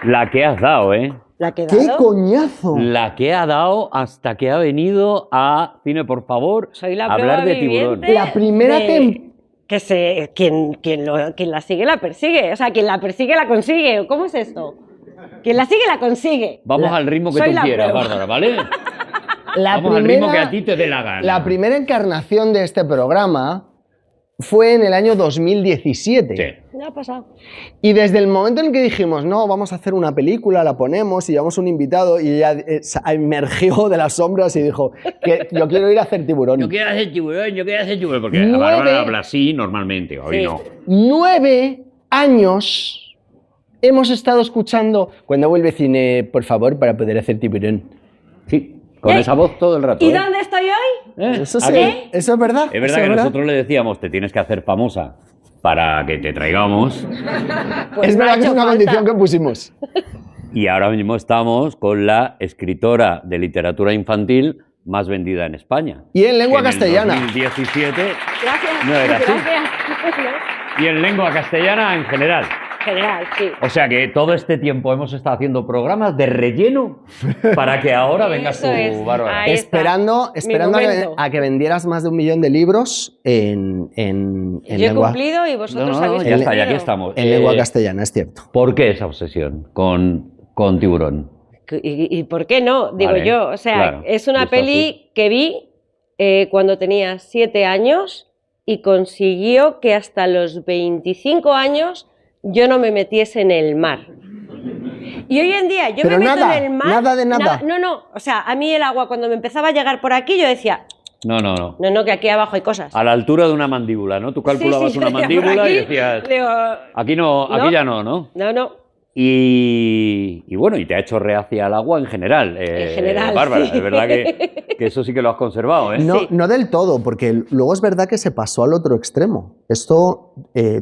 La que has dado, ¿eh? ¿La que he ¡Qué dado? coñazo! La que ha dado hasta que ha venido a Cine, por favor, Soy la a hablar prueba de Tiburón. viviente La primera quien la sigue la persigue. O sea, quien la persigue la consigue. ¿Cómo es esto? Quien la sigue la consigue. Vamos al ritmo que soy tú la quieras, prueba. Bárbara, ¿vale? La Vamos al ritmo que a ti te dé la gana. La primera encarnación de este programa fue en el año 2017. Sí. Ya ha pasado. Y desde el momento en el que dijimos, no, vamos a hacer una película, la ponemos y llevamos un invitado, y ella emergió de las sombras y dijo que yo quiero ir a hacer Tiburón. Yo quiero hacer Tiburón, porque Nueve- Bárbara habla así normalmente, hoy Sí. no. 9 años hemos estado escuchando cuando vuelve cine, por favor, para poder hacer Tiburón. Sí, con esa voz todo el rato. ¿Y ¿eh? dónde estoy hoy? Eso ¿A sí, qué? eso es verdad. Es verdad eso que nosotros le decíamos, te tienes que hacer famosa para que te traigamos. Pues Es me ha verdad que es hecho una falta. condición que pusimos. Y ahora mismo estamos con la escritora de literatura infantil más vendida en España. Y en lengua Que castellana. En el 2017 Gracias. No era así. Gracias. y en lengua castellana en general. General, sí. O sea que todo este tiempo hemos estado haciendo programas de relleno para que ahora vengas tú, Eso es. Bárbara. Ahí está. Esperando momento. a que vendieras más de 1 millón de libros en Yo he lengua, cumplido y vosotros habéis ya está, ya aquí cumplido. estamos. en lengua castellana, es cierto. ¿Por qué esa obsesión con Tiburón? ¿Y por qué no? Digo Vale, yo. O sea, claro, es una visto peli así. que vi cuando tenía 7 años y consiguió que hasta los 25 años yo no me metiese en el mar. Y hoy en día yo Pero me meto nada, en el mar. nada de nada. No. O sea, a mí el agua cuando me empezaba a llegar por aquí yo decía, No. no, que aquí abajo hay cosas. A la altura de una mandíbula, ¿no? Tú calculabas Sí, una yo decía, mandíbula por aquí, y decías, digo, aquí no, aquí No. ya no, ¿no? no. Y bueno, y te ha hecho reacia al agua en general. En general, Bárbara, sí. es verdad que eso sí que lo has conservado, ¿eh? No, Sí. no del todo, porque luego es verdad que se pasó al otro extremo. Esto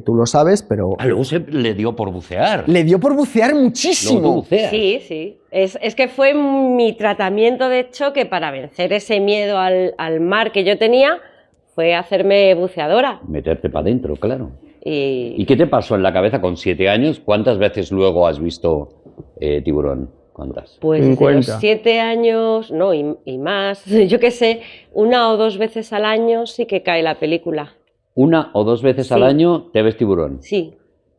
tú lo sabes, pero Ah, luego se le dio por bucear. le dio por bucear Luego tú muchísimo. buceas. Sí. Es que fue mi tratamiento de choque para vencer ese miedo al mar que yo tenía, fue hacerme buceadora. Meterte para adentro, claro. ¿Y Y qué te pasó en la cabeza con 7 años? ¿Cuántas veces luego has visto Tiburón? ¿Cuántas? pues desde 50. los 7 años, no, y más, yo qué sé, 1 o 2 veces al año sí que cae la película. 1 o 2 veces al Sí. año te ves Tiburón. Sí.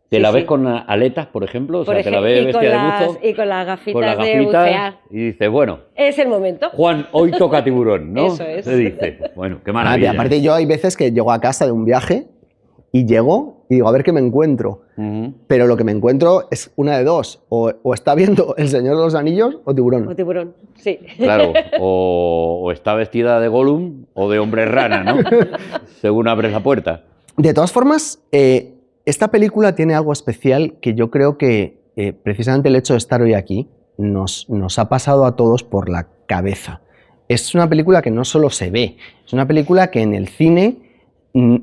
¿Te sí, la ves sí. con aletas, por ejemplo? O sea, Por ¿te la ejemplo, ves vestida de buzo? y con las gafitas, Con las de gafitas bucear. y dices, bueno, Es el momento. Juan, hoy toca Tiburón, ¿no? Eso es. Se dice. Bueno, qué Ah, y maravilla. aparte yo hay veces que llego a casa de un viaje y llego y digo, a ver qué me encuentro. Ujú. Pero lo que me encuentro es una de dos. O está viendo El Señor de los Anillos o Tiburón. O tiburón, sí. Claro, o está vestida de Gollum o de hombre rana, ¿no? Según abres la puerta. De todas formas, esta película tiene algo especial que yo creo que precisamente el hecho de estar hoy aquí nos ha pasado a todos por la cabeza. Es una película que no solo se ve, es una película que en el cine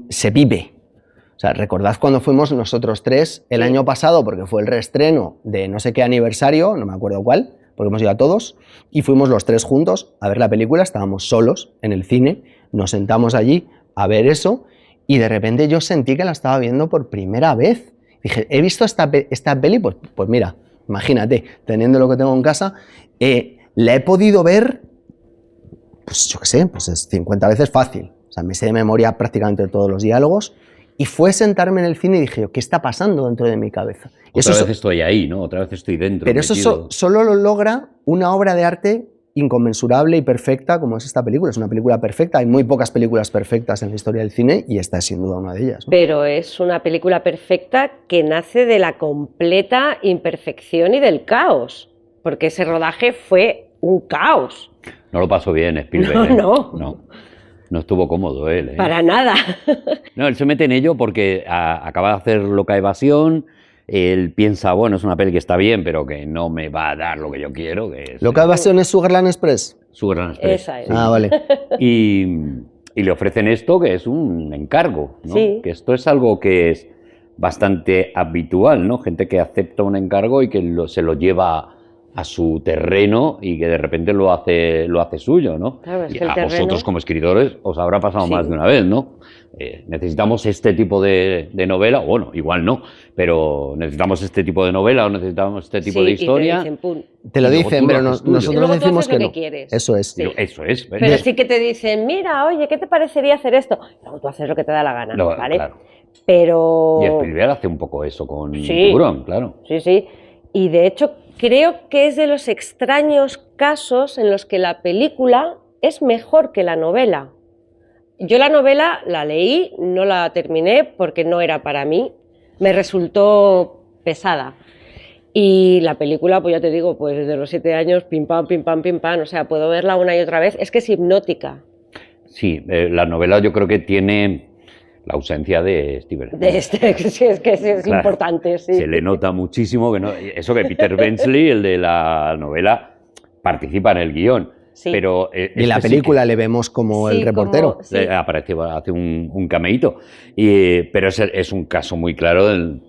se vive. O sea, recordad cuando fuimos nosotros tres el Sí. año pasado, porque fue el reestreno de no sé qué aniversario, no me acuerdo cuál, porque hemos ido a todos, y fuimos los tres juntos a ver la película, estábamos solos en el cine, nos sentamos allí a ver eso, y de repente yo sentí que la estaba viendo por primera vez. Dije, he visto esta peli, pues mira, imagínate, teniendo lo que tengo en casa, la he podido ver, pues yo qué sé, pues es 50 veces fácil. O sea, me sé de memoria prácticamente todos los diálogos. Y fue sentarme en el cine y dije, ¿qué está pasando dentro de mi cabeza? Y Otra eso vez estoy ahí, ¿no? Otra vez estoy dentro. pero eso metido. solo lo logra una obra de arte inconmensurable y perfecta como es esta película. Es una película perfecta. Hay muy pocas películas perfectas en la historia del cine y esta es sin duda una de ellas, ¿no? Pero es una película perfecta que nace de la completa imperfección y del caos, porque ese rodaje fue un caos. No lo pasó bien, Spielberg. No, ¿eh? no. No estuvo cómodo él. ¿eh? Para nada. No, él se mete en ello porque acaba de hacer Loca Evasión. Él piensa, bueno, es una peli que está bien, pero que no me va a dar lo que yo quiero. Que es ¿Lo que Evasión es Sugarland Express? Sugarland Express. Esa es. Sí. Ah, vale. Y le ofrecen esto, que es un encargo, ¿no? Sí. Que esto es algo que es bastante habitual, ¿no? Gente que acepta un encargo y que se lo lleva a su terreno y que de repente lo hace suyo, ¿no? Claro, es Y que el a terreno... vosotros como escritores os habrá pasado Sí. más de una vez, ¿no? Necesitamos este tipo de novela, bueno, igual no, pero necesitamos este tipo de novela o necesitamos este tipo de historia. Y te dicen, pum. Te lo Y luego dicen, tú lo pero haces tuyo. Y nosotros luego tú decimos haces lo que que no. quieres. Eso es. Sí. Eso es. ¿ves? Pero sí que te dicen, mira, oye, ¿qué te parecería hacer esto? Y luego tú haces lo que te da la gana, ¿vale? Claro. Pero... Y Spielberg hace un poco eso con Sí. Tiburón, claro. Sí, sí. Y de hecho creo que es de los extraños casos en los que la película es mejor que la novela. Yo la novela la leí, no la terminé porque no era para mí, me resultó pesada. Y la película, pues ya te digo, pues desde los 7 años, pim pam, o sea, puedo verla una y otra vez, es que es hipnótica. Sí, la novela yo creo que tiene la ausencia de Steven. Sí, es que es Claro, importante, sí. se le nota muchísimo que no, eso que Peter Benchley, el de la novela, participa en el guión. Sí. Pero Y en la película le vemos como Sí, el reportero. como- sí. aparece, hace un cameíto. Pero es un caso muy claro del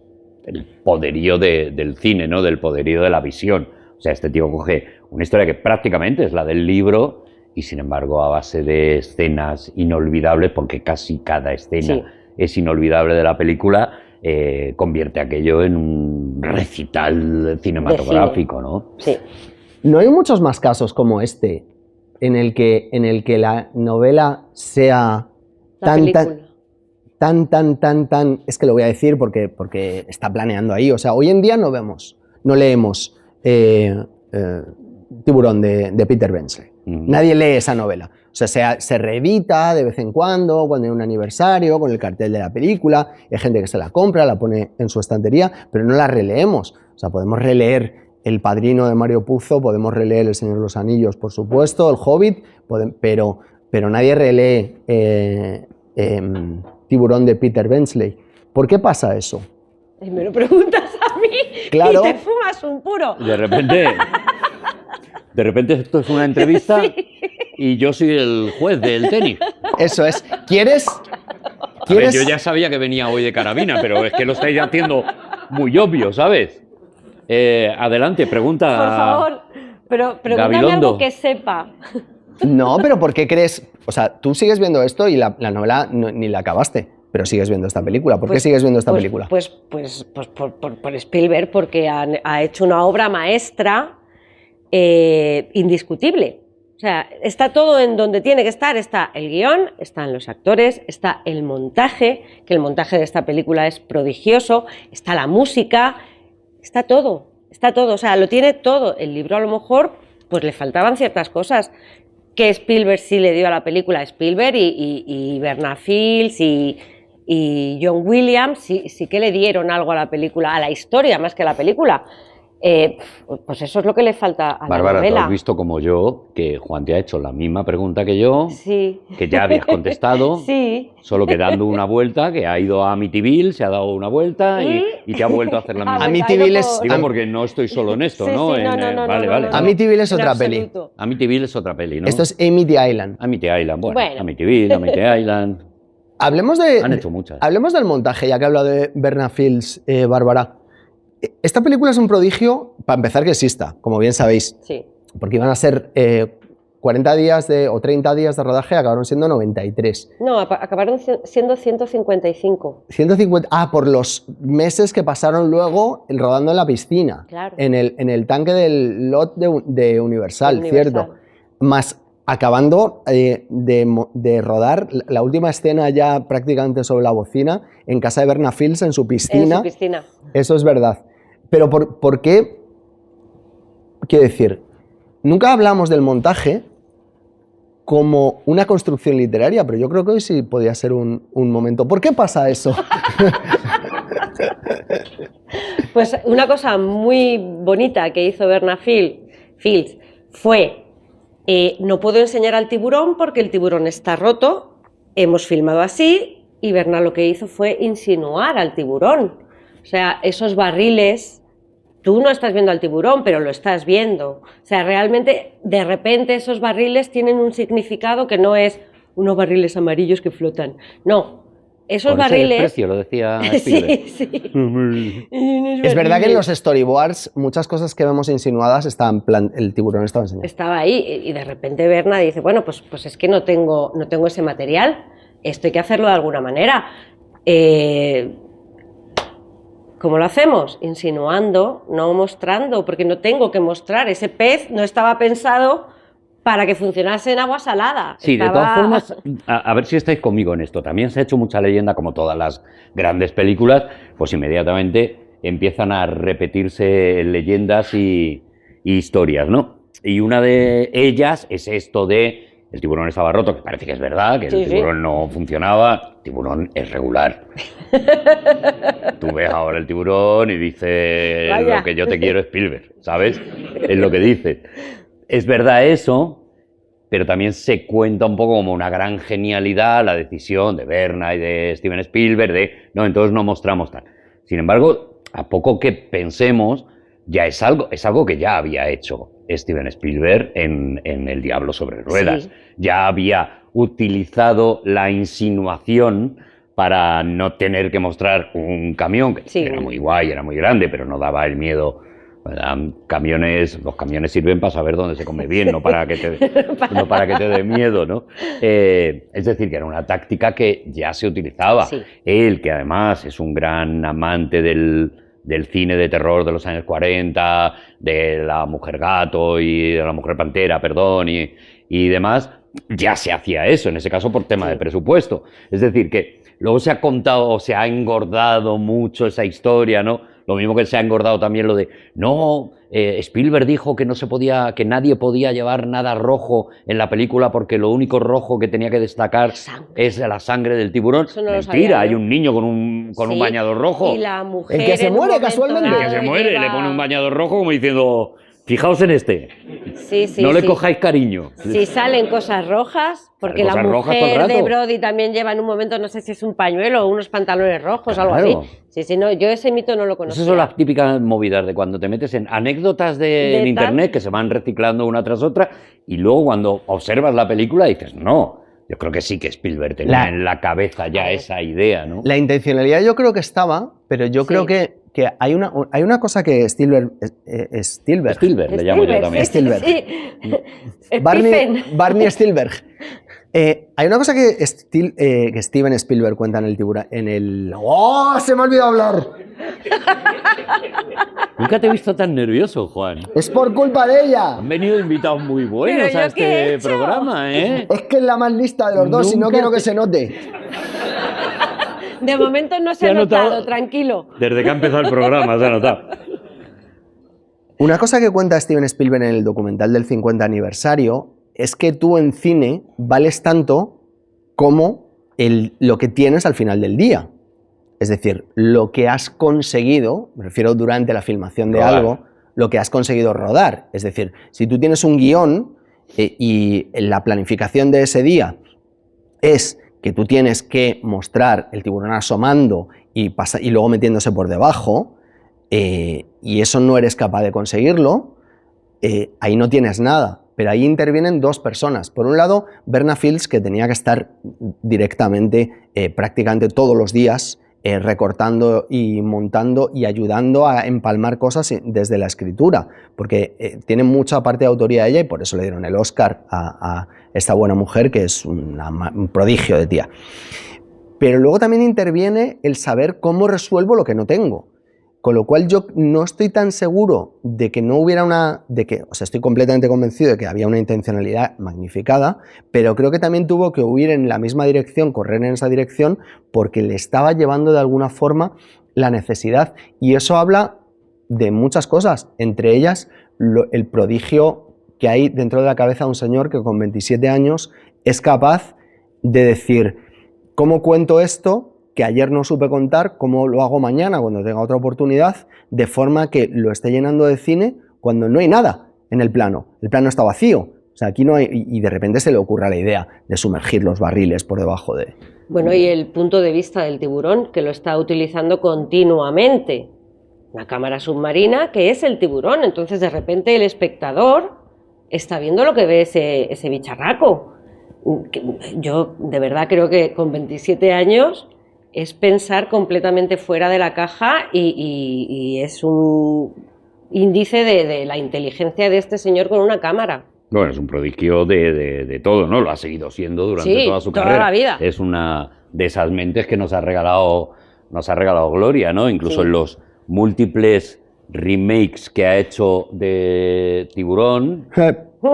poderío del cine, ¿no? Del poderío de la visión. O sea, este tío coge una historia que prácticamente es la del libro y, sin embargo, a base de escenas inolvidables, porque casi cada escena Sí. es inolvidable de la película, convierte aquello en un recital cinematográfico, ¿no? Sí. No hay muchos más casos como este en el que la novela sea La tan, es que lo voy a decir porque está planeando ahí. O sea, hoy en día no leemos Tiburón de Peter Benchley. Nadie lee esa novela. O sea, se reedita de vez en cuando hay un aniversario, con el cartel de la película. Hay gente que se la compra, la pone en su estantería, pero no la releemos. O sea, podemos releer El Padrino de Mario Puzo, podemos releer El Señor de los Anillos, por supuesto, El Hobbit, pero nadie relee Tiburón de Peter Benchley. ¿Por qué pasa eso? Y me lo preguntas a mí Claro. y te fumas un puro. De repente esto es una entrevista y yo soy el juez del tenis. Eso es. ¿Quieres? A ver, yo ya sabía que venía hoy de carabina, pero es que lo estáis haciendo muy obvio, ¿sabes? Adelante, pregunta. Por favor, pero pregúntame Gabilondo. algo que sepa. No, pero ¿por qué crees? O sea, tú sigues viendo esto y la novela ni la acabaste, pero sigues viendo esta película. ¿Por qué sigues viendo esta película? Pues por Spielberg, porque ha hecho una obra maestra indiscutible. O sea, está todo en donde tiene que estar. Está el guión, están los actores, está el montaje, que el montaje de esta película es prodigioso, está la música, está todo. O sea, lo tiene todo. El libro a lo mejor pues le faltaban ciertas cosas que Spielberg sí le dio a la película. Spielberg y Bernard Fields y John Williams sí que le dieron algo a la película, a la historia más que a la película. Pues eso es lo que le falta a Bárbara, la tú novela. has visto como yo que Juan te ha hecho la misma pregunta que yo, Sí. que ya habías contestado, Sí. solo que dando una vuelta, que ha ido a Amityville, se ha dado una vuelta y te ha vuelto a hacer la misma. Amityville es... Digo porque no estoy solo en esto, Sí, ¿no? sí, no, Vale. no. Amityville es En otra peli. absoluto. Amityville es otra peli, ¿no? Esto es Amity Island. Amity Island, bueno. Bueno. Amityville, Amity Island. Hablemos Han hecho muchas. Hablemos del montaje, ya que he hablado de Bernard Fields, Bárbara. Esta película es un prodigio, para empezar, que exista, como bien sabéis, Sí. porque iban a ser 40 días o 30 días de rodaje, acabaron siendo 93. No, acabaron siendo 155. 150, por los meses que pasaron luego rodando en la piscina, Claro. en el tanque del lot de Universal, Universal. ¿cierto? Más acabando de rodar la última escena ya prácticamente sobre la bocina en casa de Bernard Fields en su piscina. En su piscina. Eso es verdad. Pero ¿por qué? Quiero decir, nunca hablamos del montaje como una construcción literaria, pero yo creo que hoy sí podría ser un momento. ¿Por qué pasa eso? Pues una cosa muy bonita que hizo Bernard Fields fue, no puedo enseñar al tiburón porque el tiburón está roto, hemos filmado así, y Bernard lo que hizo fue insinuar al tiburón. O sea, esos barriles, tú no estás viendo al tiburón, pero lo estás viendo. O sea, realmente, de repente, esos barriles tienen un significado que no es unos barriles amarillos que flotan. No, esos Con ese barriles... desprecio, lo decía Spielberg. Sí, sí. Es verdad que en los storyboards muchas cosas que vemos insinuadas estaban el tiburón estaba enseñado. Estaba ahí y de repente Berna dice, bueno, pues es que no tengo ese material, esto hay que hacerlo de alguna manera. ¿Cómo lo hacemos? Insinuando, no mostrando, porque no tengo que mostrar. Ese pez no estaba pensado para que funcionase en agua salada. Sí, de todas formas, a ver si estáis conmigo en esto. También se ha hecho mucha leyenda, como todas las grandes películas, pues inmediatamente empiezan a repetirse leyendas y historias, ¿no? Y una de ellas es esto de el tiburón estaba roto, que parece que es verdad, que el tiburón no funcionaba. El tiburón es regular. Tú ves ahora el tiburón y dices, lo que yo te quiero Spielberg, ¿sabes? Es lo que dices. Es verdad eso, pero también se cuenta un poco como una gran genialidad la decisión de Berna y de Steven Spielberg de, no, entonces no mostramos tal. Sin embargo, a poco que pensemos, ya es algo que ya había hecho Steven Spielberg en El Diablo sobre ruedas. Sí. Ya había utilizado la insinuación para no tener que mostrar un camión, que era muy guay, era muy grande, pero no daba el miedo. Los camiones sirven para saber dónde se come bien, no para que te dé miedo, ¿no? Es decir, que era una táctica que ya se utilizaba. Sí. Él, que además es un gran amante del cine de terror de los años 40, de la mujer gato y de la mujer pantera, perdón, y demás, ya se hacía eso, en ese caso por tema de presupuesto. Es decir, que luego se ha contado o se ha engordado mucho esa historia, ¿no? Lo mismo que se ha engordado también lo de, no, Spielberg dijo que que nadie podía llevar nada rojo en la película porque lo único rojo que tenía que destacar es la sangre del tiburón. No mentira, hay un niño con un bañador rojo. Y la mujer el que se muere casualmente. El que se muere, le pone un bañador rojo como diciendo, fijaos en este. Sí, no le cojáis cariño. Sí, salen cosas rojas, porque la mujer de Brody también lleva en un momento, no sé si es un pañuelo o unos pantalones rojos o algo así. Sí, no, yo ese mito no lo conocía. Esas son las típicas movidas de cuando te metes en anécdotas en internet que se van reciclando una tras otra y luego cuando observas la película dices, no, yo creo que sí que Spielberg tenía en la cabeza ya esa idea, ¿no? La intencionalidad yo creo que estaba, pero yo creo que hay una cosa que Spielberg le llamo yo también. Spielberg. Sí. Barney Spielberg. Hay una cosa que Steven Spielberg cuenta en el tiburón. ¡Oh! Se me ha olvidado hablar. Nunca te he visto tan nervioso, Juan. Es por culpa de ella. Han venido invitados muy buenos a este programa, ¿eh? Es que es la más lista de los dos y no quiero que se note. De momento no se ha notado, tranquilo. Desde que ha empezado el programa se ha notado. Una cosa que cuenta Steven Spielberg en el documental del 50 aniversario es que tú en cine vales tanto como lo que tienes al final del día. Es decir, lo que has conseguido, me refiero durante la filmación de algo, lo que has conseguido rodar. Es decir, si tú tienes un guión y la planificación de ese día es que tú tienes que mostrar el tiburón asomando y luego metiéndose por debajo, y eso no eres capaz de conseguirlo, ahí no tienes nada. Pero ahí intervienen dos personas. Por un lado, Verna Fields, que tenía que estar directamente, prácticamente todos los días, recortando y montando y ayudando a empalmar cosas desde la escritura, porque tiene mucha parte de autoría ella y por eso le dieron el Oscar a esta buena mujer, que es un prodigio de tía. Pero luego también interviene el saber cómo resuelvo lo que no tengo. Con lo cual yo no estoy tan seguro de que no hubiera estoy completamente convencido de que había una intencionalidad magnificada, pero creo que también tuvo que huir en la misma dirección, correr en esa dirección, porque le estaba llevando de alguna forma la necesidad. Y eso habla de muchas cosas, entre ellas el prodigio que hay dentro de la cabeza de un señor que con 27 años es capaz de decir, ¿cómo cuento esto que ayer no supe contar, cómo lo hago mañana cuando tenga otra oportunidad, de forma que lo esté llenando de cine cuando no hay nada en el plano? El plano está vacío. O sea, aquí no hay, y de repente se le ocurra la idea de sumergir los barriles por debajo de... Bueno, y el punto de vista del tiburón, que lo está utilizando continuamente. Una cámara submarina que es el tiburón. Entonces, de repente, el espectador está viendo lo que ve ese bicharraco. Yo, de verdad, creo que con 27 años... es pensar completamente fuera de la caja y es un índice de la inteligencia de este señor con una cámara. Bueno, es un prodigio de todo, ¿no? Lo ha seguido siendo durante Sí, toda su toda carrera. la vida. Es una de esas mentes que nos ha regalado Gloria, ¿no? Incluso Sí. en los múltiples remakes que ha hecho de Tiburón,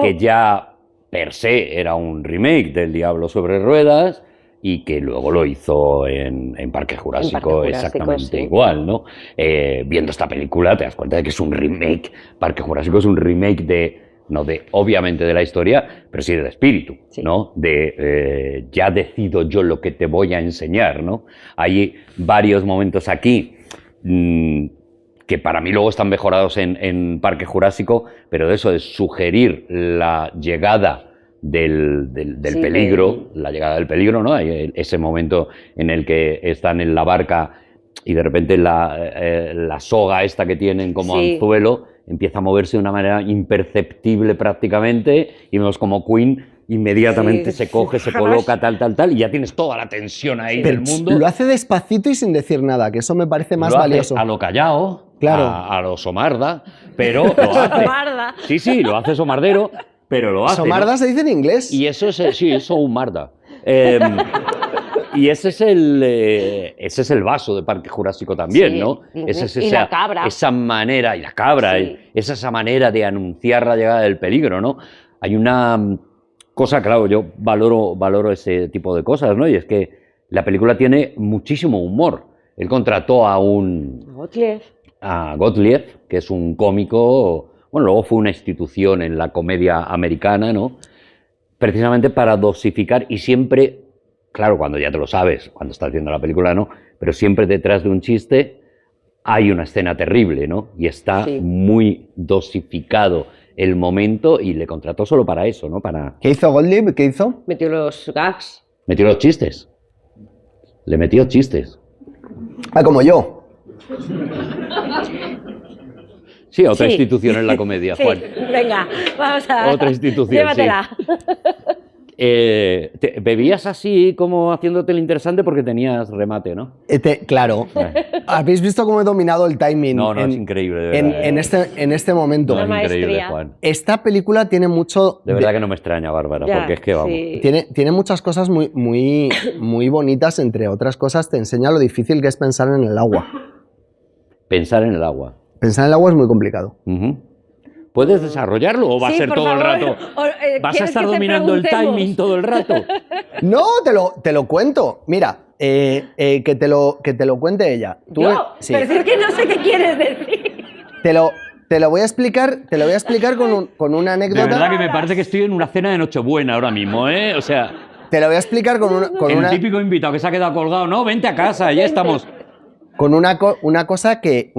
que ya per se era un remake del Diablo sobre ruedas y que luego lo hizo en Parque Jurásico, Parque Jurásico, exactamente sí. igual, ¿no? Viendo esta película te das cuenta de que es un remake. Parque Jurásico es un remake obviamente de la historia, pero sí del espíritu, Sí. ¿no? Ya decido yo lo que te voy a enseñar, ¿no? Hay varios momentos aquí que para mí luego están mejorados en Parque Jurásico, pero de eso de sugerir la llegada del Sí, peligro, la llegada del peligro, ¿no? Hay ese momento en el que están en la barca y de repente la soga esta que tienen como Sí. anzuelo empieza a moverse de una manera imperceptible prácticamente y vemos como Queen inmediatamente Sí. se coge, se coloca, tal, y ya tienes toda la tensión ahí Pero del mundo. lo hace despacito y sin decir nada, que eso me parece más Lo hace valioso. a lo callao, Claro. a lo somarda, pero lo hace. Somarda. Sí, lo hace somardero, pero lo hace. Somarda ¿no? se dice en inglés. Y eso es, sí, es somarda. Y ese es el vaso de Parque Jurásico también, Sí, ¿no? y Esa la cabra. Esa manera, y la cabra, Sí. es esa manera de anunciar la llegada del peligro, ¿no? Hay una cosa, claro, yo valoro ese tipo de cosas, ¿no? Y es que la película tiene muchísimo humor. Él contrató a Gottlieb, que es un cómico, bueno, luego fue una institución en la comedia americana, ¿no? Precisamente para dosificar y siempre, claro, cuando ya te lo sabes, cuando estás viendo la película, ¿no? Pero siempre detrás de un chiste hay una escena terrible, ¿no? Y está Sí. muy dosificado el momento y le contrató solo para eso, ¿no? Para... ¿Qué hizo Gottlieb? ¿Qué hizo? Metió los gags. Metió los chistes. Le metió chistes. Ah, como yo. Sí, otra Sí. institución en la comedia, Sí, Juan. venga, vamos a... Otra institución, Llévatela. Bebías así como haciéndote el interesante porque tenías remate, ¿no? Claro. ¿Habéis visto cómo he dominado el timing? No, es increíble, de verdad. En este momento. Una No, es increíble, maestría. Juan. Esta película tiene mucho... De verdad que no me extraña, Bárbara, Ya, porque es que vamos. sí. Tiene muchas cosas muy bonitas, entre otras cosas te enseña lo difícil que es pensar en el agua. Pensar en el agua. Pensar en el agua es muy complicado. Ujú. ¿Puedes desarrollarlo o va Sí, a ser por todo el favor. rato? O, ¿Vas a ¿quieres estar que te dominando el preguntemos? timing todo el rato? No, te lo cuento. Mira, que te lo cuente ella. Yo, Sí. pero si es que no sé qué quieres decir. Te lo voy a explicar con una De anécdota. verdad que me parece que estoy en una cena de Nochebuena ahora mismo, ¿eh? O sea, Te lo voy a explicar el típico invitado que se ha quedado colgado, no, vente a casa, ya estamos. con una cosa que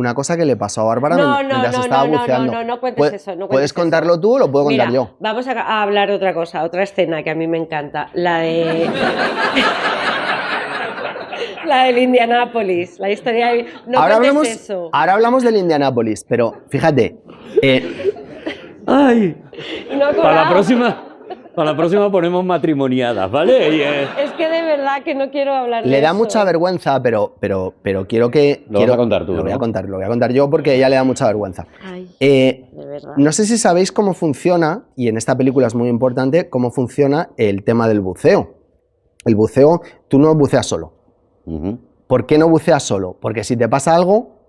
le pasó a Bárbara mientras estaba buceando. No cuentes eso. No cuentes ¿Puedes eso. contarlo tú o lo puedo contar Mira, yo? vamos a hablar de otra cosa, otra escena que a mí me encanta, la de... la del Indianápolis, la historia de... No cuentes eso. Ahora hablamos del Indianápolis, pero fíjate, Ay, No, para colado. la próxima ponemos matrimoniadas, ¿vale? Es que de verdad que no quiero hablar de le da eso. mucha vergüenza, pero quiero que... Lo vas a contar tú, Lo voy ¿no? a contar yo porque a ella le da mucha vergüenza. Ay, Eh, de verdad. No sé si sabéis cómo funciona, y en esta película es muy importante, cómo funciona el tema del buceo. El buceo, tú no buceas solo. Ujú. ¿Por qué no buceas solo? Porque si te pasa algo,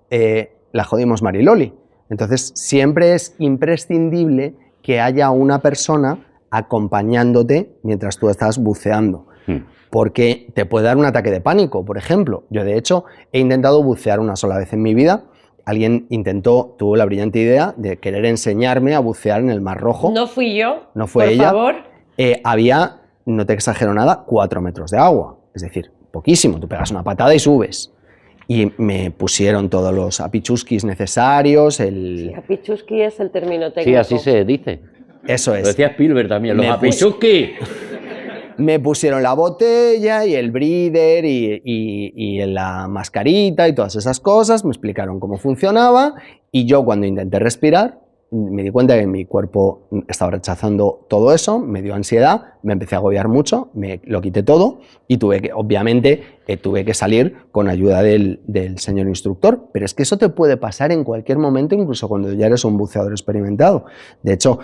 la jodimos Mariloli. Entonces, siempre es imprescindible que haya una persona acompañándote mientras tú estás buceando. Porque te puede dar un ataque de pánico, por ejemplo. Yo, de hecho, he intentado bucear una sola vez en mi vida. Alguien tuvo la brillante idea de querer enseñarme a bucear en el Mar Rojo. No fui yo. No fue por ella. favor. Había, no te exagero nada, 4 metros de agua. Es decir, poquísimo. Tú pegas una patada y subes. Y me pusieron todos los apichusquis necesarios, Sí, apichusqui es el término técnico. Sí, así se dice. Eso Lo es. decía Spielberg también, los Me apichuski. Me pusieron la botella y el breather y la mascarita y todas esas cosas, me explicaron cómo funcionaba y yo cuando intenté respirar me di cuenta que mi cuerpo estaba rechazando todo eso, me dio ansiedad, me empecé a agobiar mucho, me lo quité todo y obviamente, tuve que salir con ayuda del señor instructor. Pero es que eso te puede pasar en cualquier momento, incluso cuando ya eres un buceador experimentado. De hecho,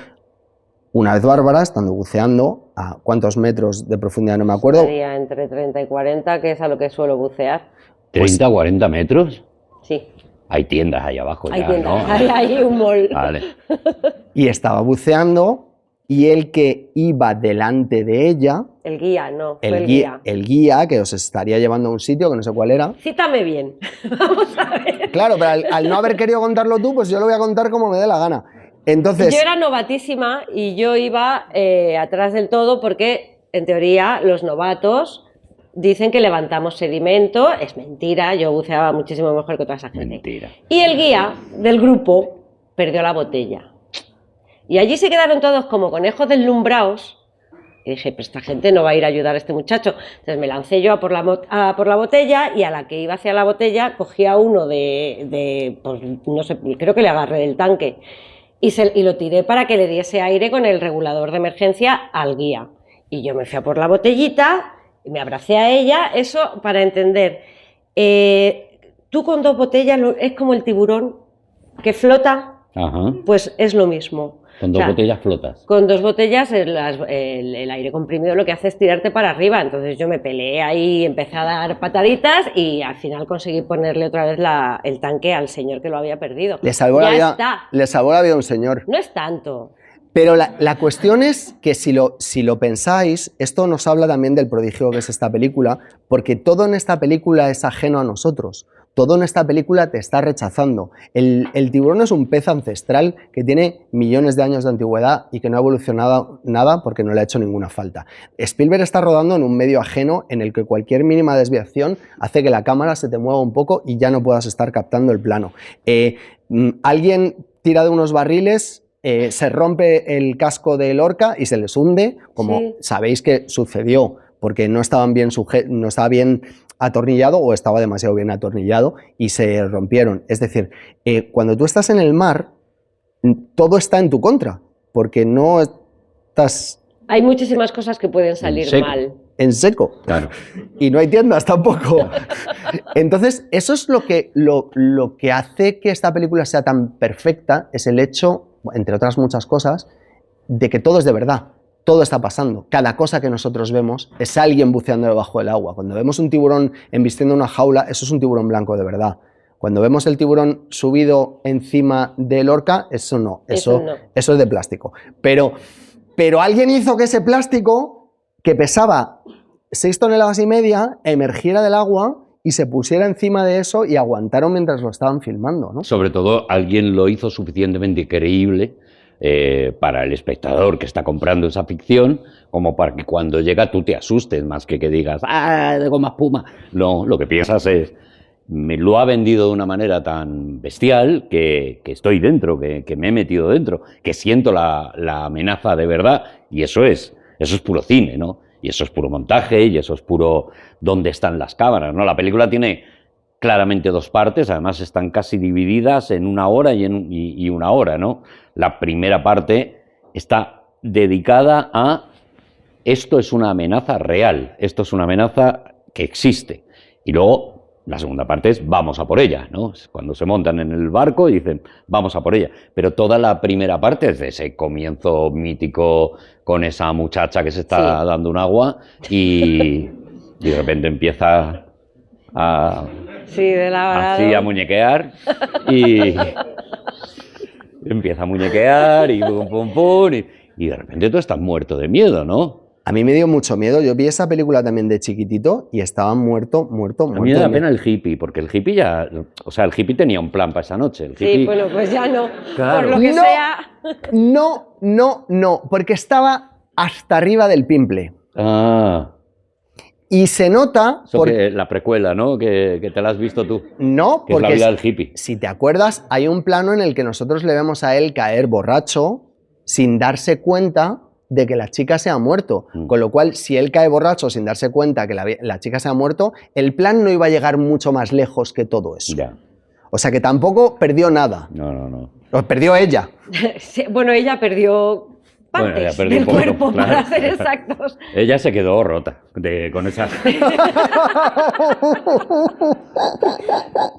una vez Bárbara, estando buceando, a cuántos metros de profundidad no me acuerdo. Estaría entre 30 y 40, que es a lo que suelo bucear. ¿30 o 40 metros? Sí. Hay tiendas ahí abajo Hay ya, tiendas, ¿no? hay un mall. Vale. Y estaba buceando y el que iba delante de ella, El guía, no, fue el guía. el guía que os estaría llevando a un sitio que no sé cuál era. Cítame bien. Vamos a ver. Claro, pero al no haber querido contarlo tú, pues yo lo voy a contar como me dé la gana. Entonces, Yo era novatísima y yo iba atrás del todo porque, en teoría, los novatos dicen que levantamos sedimento. Es mentira, yo buceaba muchísimo mejor que toda esa gente. Mentira. Y el guía del grupo perdió la botella. Y allí se quedaron todos como conejos deslumbrados. Y dije, pues esta gente no va a ir a ayudar a este muchacho. Entonces me lancé yo a por la botella, y a la que iba hacia la botella cogía uno pues, no sé, creo que le agarré del tanque y lo tiré para que le diese aire con el regulador de emergencia al guía. Y yo me fui a por la botellita, me abracé a ella, eso para entender. Tú con 2 botellas es como el tiburón que flota, Ajá. pues es lo mismo. Con 2 botellas flotas. Con 2 botellas el aire comprimido lo que hace es tirarte para arriba. Entonces yo me peleé ahí, empecé a dar pataditas y al final conseguí ponerle otra vez el tanque al señor que lo había perdido. le salvó Ya la vida, está. le salvó la vida a un señor. No es tanto. Pero la cuestión es que si lo pensáis, esto nos habla también del prodigio que es esta película, porque todo en esta película es ajeno a nosotros. Todo en esta película te está rechazando. El tiburón es un pez ancestral que tiene millones de años de antigüedad y que no ha evolucionado nada porque no le ha hecho ninguna falta. Spielberg está rodando en un medio ajeno en el que cualquier mínima desviación hace que la cámara se te mueva un poco y ya no puedas estar captando el plano. Alguien tira de unos barriles, se rompe el casco del orca y se les hunde, como Sí. sabéis que sucedió, porque no estaba bien atornillado o estaba demasiado bien atornillado y se rompieron. Es decir, cuando tú estás en el mar, todo está en tu contra, porque no estás Hay muchísimas cosas que pueden salir seco. mal. en seco. Claro. Y no hay tiendas tampoco. Entonces, eso es lo que hace que esta película sea tan perfecta, es el hecho, entre otras muchas cosas, de que todo es de verdad. Todo está pasando. Cada cosa que nosotros vemos es alguien buceando debajo del agua. Cuando vemos un tiburón embistiendo una jaula, eso es un tiburón blanco de verdad. Cuando vemos el tiburón subido encima del orca, eso no. Eso es de plástico. Pero alguien hizo que ese plástico, que pesaba 6,5 toneladas, emergiera del agua y se pusiera encima de eso y aguantaron mientras lo estaban filmando, ¿no? Sobre todo, alguien lo hizo suficientemente creíble para el espectador que está comprando esa ficción, como para que cuando llega tú te asustes, más que digas, ¡ah, de goma espuma! No, lo que piensas es, me lo ha vendido de una manera tan bestial que estoy dentro, que me he metido dentro, que siento la amenaza de verdad, y eso es puro cine, ¿no? Y eso es puro montaje, y eso es puro dónde están las cámaras, ¿no? La película tiene claramente 2 partes, además están casi divididas en 1 hora y 1 hora, ¿no? La primera parte está dedicada a esto es una amenaza real, esto es una amenaza que existe. Y luego la segunda parte es vamos a por ella, ¿no? Cuando se montan en el barco y dicen vamos a por ella. Pero toda la primera parte es de ese comienzo mítico con esa muchacha que se está dando un agua y de repente empieza así a muñequear y empieza a muñequear y pum, pum, pum, y de repente tú estás muerto de miedo, ¿no? A mí me dio mucho miedo. Yo vi esa película también de chiquitito y estaba muerto. A mí me da pena el hippie, porque el hippie el hippie tenía un plan para esa noche. El hippie, Sí, bueno, pues ya no. Claro. Por lo que sea. No, porque estaba hasta arriba del pimple. Ah, Y se nota... eso que la precuela, ¿no? Que te la has visto tú. No, Que es la porque vida del hippie. si te acuerdas, hay un plano en el que nosotros le vemos a él caer borracho sin darse cuenta de que la chica se ha muerto. Con lo cual, si él cae borracho sin darse cuenta que la chica se ha muerto, el plan no iba a llegar mucho más lejos que todo eso. Ya. O sea que tampoco perdió nada. No. Lo perdió ella. Sí, bueno, ella perdió partes Bueno, ella perdió del un poco, cuerpo, claro. para ser exactos. Ella se quedó rota con esa,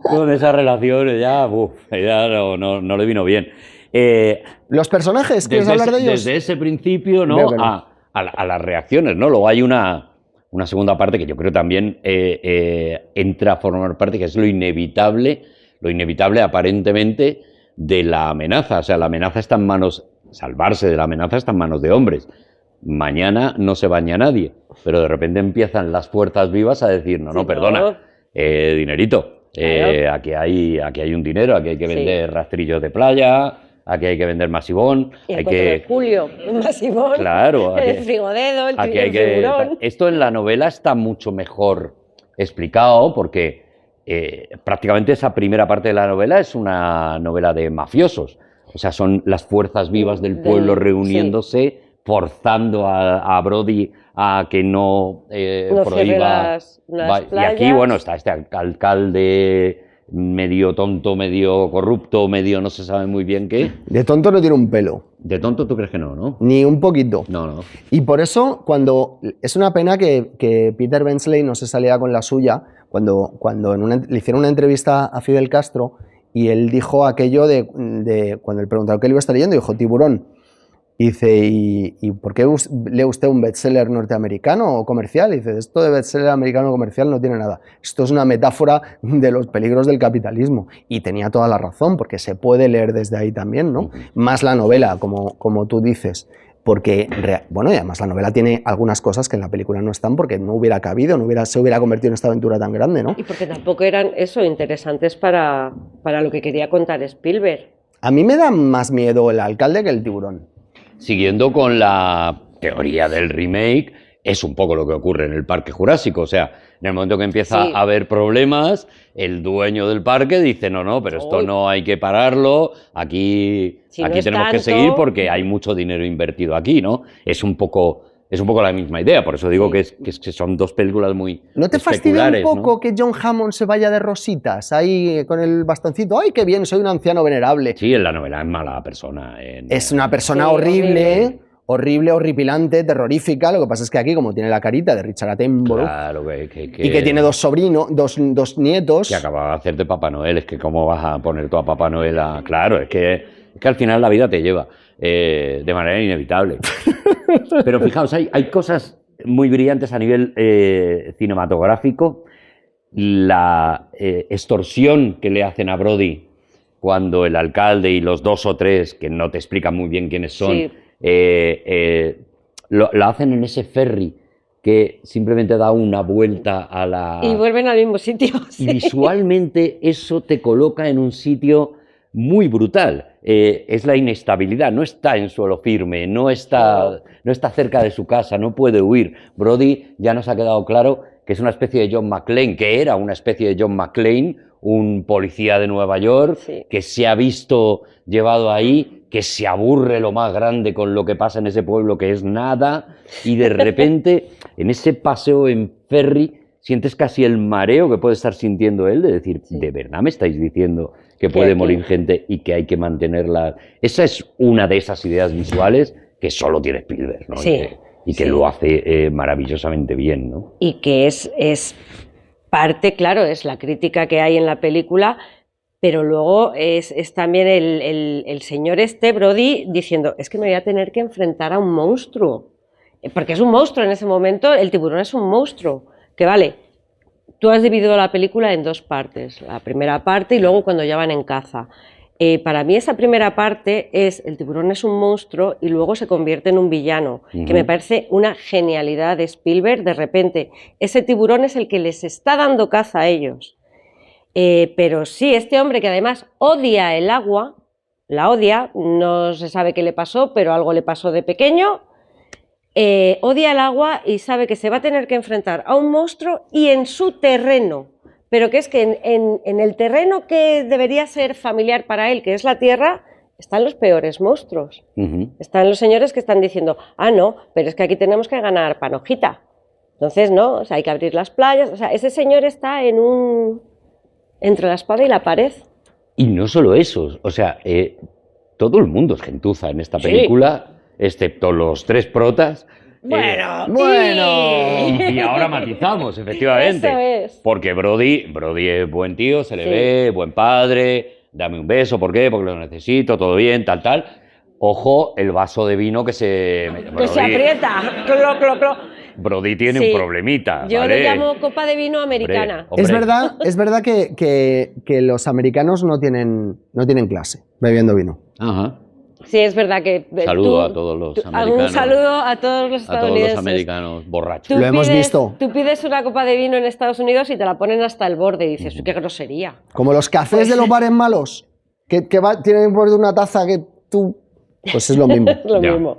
con esa relación, ella no le vino bien. Los personajes, ¿quieres hablar de ellos? Desde ese principio, ¿no? Veo que no. A las reacciones, ¿no? Luego hay una segunda parte que yo creo también entra a formar parte, que es lo inevitable aparentemente de la amenaza. O sea, la amenaza está en manos, salvarse de la amenaza está en manos de hombres. Mañana no se baña nadie, pero de repente empiezan las fuerzas vivas a decir, no, perdona, dinerito, Claro. aquí hay un dinero, aquí hay que Sí. vender rastrillos de playa, aquí hay que vender masivón, Y el hay 4 de que... julio, un masivón, Claro, el frigodedo, aquí el hay que... figurón. Esto en la novela está mucho mejor explicado porque prácticamente esa primera parte de la novela es una novela de mafiosos. O sea, son las fuerzas vivas del pueblo reuniéndose, forzando a Brody a que no No cierre prohíba... las Y aquí, playas. bueno, está este alcalde medio tonto, medio corrupto, medio no se sabe muy bien qué. De tonto no tiene un pelo, De tonto tú crees que no, ¿no? ni un poquito. No. Y por eso, es una pena que Peter Bensley no se saliera con la suya cuando le hicieron una entrevista a Fidel Castro y él dijo aquello de cuando le preguntaron qué libro está leyendo, dijo Tiburón. Y dice, ¿y por qué lee usted un bestseller norteamericano o comercial? Y dice, esto de bestseller americano o comercial no tiene nada. Esto es una metáfora de los peligros del capitalismo. Y tenía toda la razón, porque se puede leer desde ahí también, ¿no? Más la novela, como tú dices. Porque, bueno, y además la novela tiene algunas cosas que en la película no están porque no hubiera cabido, se hubiera convertido en esta aventura tan grande, ¿no? Y porque tampoco eran interesantes para lo que quería contar Spielberg. A mí me da más miedo el alcalde que el tiburón. Siguiendo con la teoría del remake, es un poco lo que ocurre en el Parque Jurásico. O sea, en el momento que empieza Sí. a haber problemas, el dueño del parque dice, no, pero esto Uy. no hay que pararlo, aquí Si no es tenemos que tanto. seguir porque hay mucho dinero invertido aquí, ¿no? Es un poco la misma idea, por eso digo Sí. que son dos películas muy ¿No te fastidia un especulares, poco ¿no? que John Hammond se vaya de rositas ahí con el bastoncito? ¡Ay, qué bien! Soy un anciano venerable. Sí, en la novela es mala persona. Es una persona Sí, horrible, horripilante, terrorífica. Lo que pasa es que aquí, como tiene la carita de Richard Attenborough Claro, y que tiene dos sobrinos, dos nietos. Que acababa de hacerte Papá Noel, es que cómo vas a poner tú a Papá Noel a... Claro, es que al final la vida te lleva de manera inevitable. Pero fijaos, hay cosas muy brillantes a nivel cinematográfico. La extorsión que le hacen a Brody cuando el alcalde y los dos o tres, que no te explican muy bien quiénes son, Sí. lo hacen en ese ferry que simplemente da una vuelta a la... Y vuelven al mismo sitio. Y sí. visualmente eso te coloca en un sitio muy brutal. Es la inestabilidad, no está en suelo firme, no está cerca de su casa, no puede huir. Brody ya nos ha quedado claro que es una especie de John McClane, que era una especie de John McClane, un policía de Nueva York, Sí. que se ha visto llevado ahí, que se aburre lo más grande con lo que pasa en ese pueblo, que es nada, y de repente, en ese paseo en ferry, sientes casi el mareo que puede estar sintiendo él, de decir, ¿de verdad me estáis diciendo que puede aquí- morir gente y que hay que mantenerla? Esa es una de esas ideas visuales que solo tiene Spielberg, ¿no? Sí, Y que sí. lo hace maravillosamente bien, ¿no? Y que es parte, claro, es la crítica que hay en la película, pero luego es también el señor Brody diciendo, es que me voy a tener que enfrentar a un monstruo, porque es un monstruo en ese momento, el tiburón es un monstruo, que vale, tú has dividido la película en dos partes, la primera parte y luego cuando ya van en caza. Para mí esa primera parte es el tiburón es un monstruo y luego se convierte en un villano, que me parece una genialidad de Spielberg. De repente, ese tiburón es el que les está dando caza a ellos. Pero sí, este hombre que además odia el agua, la odia, no se sabe qué le pasó, pero algo le pasó de pequeño, odia el agua y sabe que se va a tener que enfrentar a un monstruo y en su terreno. Pero que es que en el terreno que debería ser familiar para él, que es la tierra, están los peores monstruos. Están los señores que están diciendo, no, pero es que aquí tenemos que ganar panojita. Entonces, no, o sea, hay que abrir las playas. O sea, ese señor está entre la espada y la pared. Y no solo eso, o sea, todo el mundo es gentuza en esta Sí. película, excepto los 3 protas. Bueno, Y, y ahora matizamos, efectivamente. Eso es. Porque Brody es buen tío, se le Sí. ve, buen padre, dame un beso, ¿por qué? Porque lo necesito, todo bien, tal. Ojo, el vaso de vino que se... que se aprieta. Clo, clo, clo. Brody tiene Sí. un problemita, Yo ¿vale? lo llamo copa de vino americana. Hombre, Es verdad que los americanos no tienen clase bebiendo vino. Ajá. Sí, es verdad que... Saludo a todos los americanos. Un saludo a todos los A todos estadounidenses. los americanos borrachos. Tú Lo hemos visto. Tú pides una copa de vino en Estados Unidos y te la ponen hasta el borde y dices, qué grosería. Como los cafés de los bares malos, que tienen por una taza que tú... Pues es lo mismo. Es lo Ya. mismo.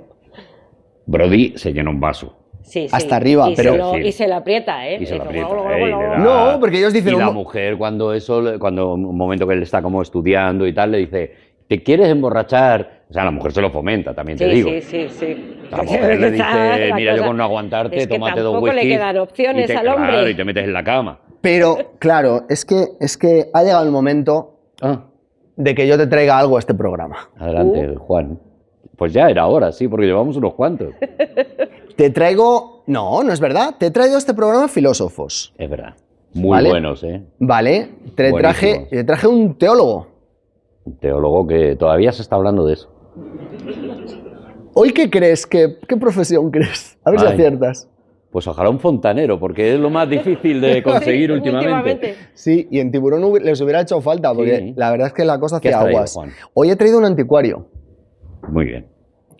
Brody se llena un vaso. Sí, Hasta sí. arriba, y pero- Se lo, y se lo aprieta, ¿eh? Y se lo Dice, aprieta. "Guau, guau, y guau, le guau". da- No, porque ellos dicen, Y la "Un mo-". mujer, cuando un momento que él está como estudiando y tal, le dice, ¿te quieres emborrachar? O sea, la mujer se lo fomenta, también te Sí, digo. sí. La mujer le dice, La mira, yo cosa- con no aguantarte, es que tómate 2 tampoco le whiskies. quedan opciones y te, al hombre. Claro, y te metes en la cama. Pero, claro, es que ha llegado el momento de que yo te traiga algo a este programa. Adelante, Juan. Pues ya era hora, sí, porque llevamos unos cuantos. Te traigo... No es verdad. Te he traído a este programa filósofos. Es verdad. Muy Vale. buenos, ¿eh? ¿Vale? Buenísimos. Te traje un teólogo. Un teólogo que todavía se está hablando de eso. ¿Hoy qué crees? ¿Qué profesión crees? A ver si Ay. aciertas. Pues ojalá un fontanero, porque es lo más difícil de conseguir últimamente. Sí, y en Tiburón les hubiera hecho falta, porque Sí. la verdad es que la cosa ¿Qué hacía has traído, aguas. Juan? Hoy he traído un anticuario. Muy bien.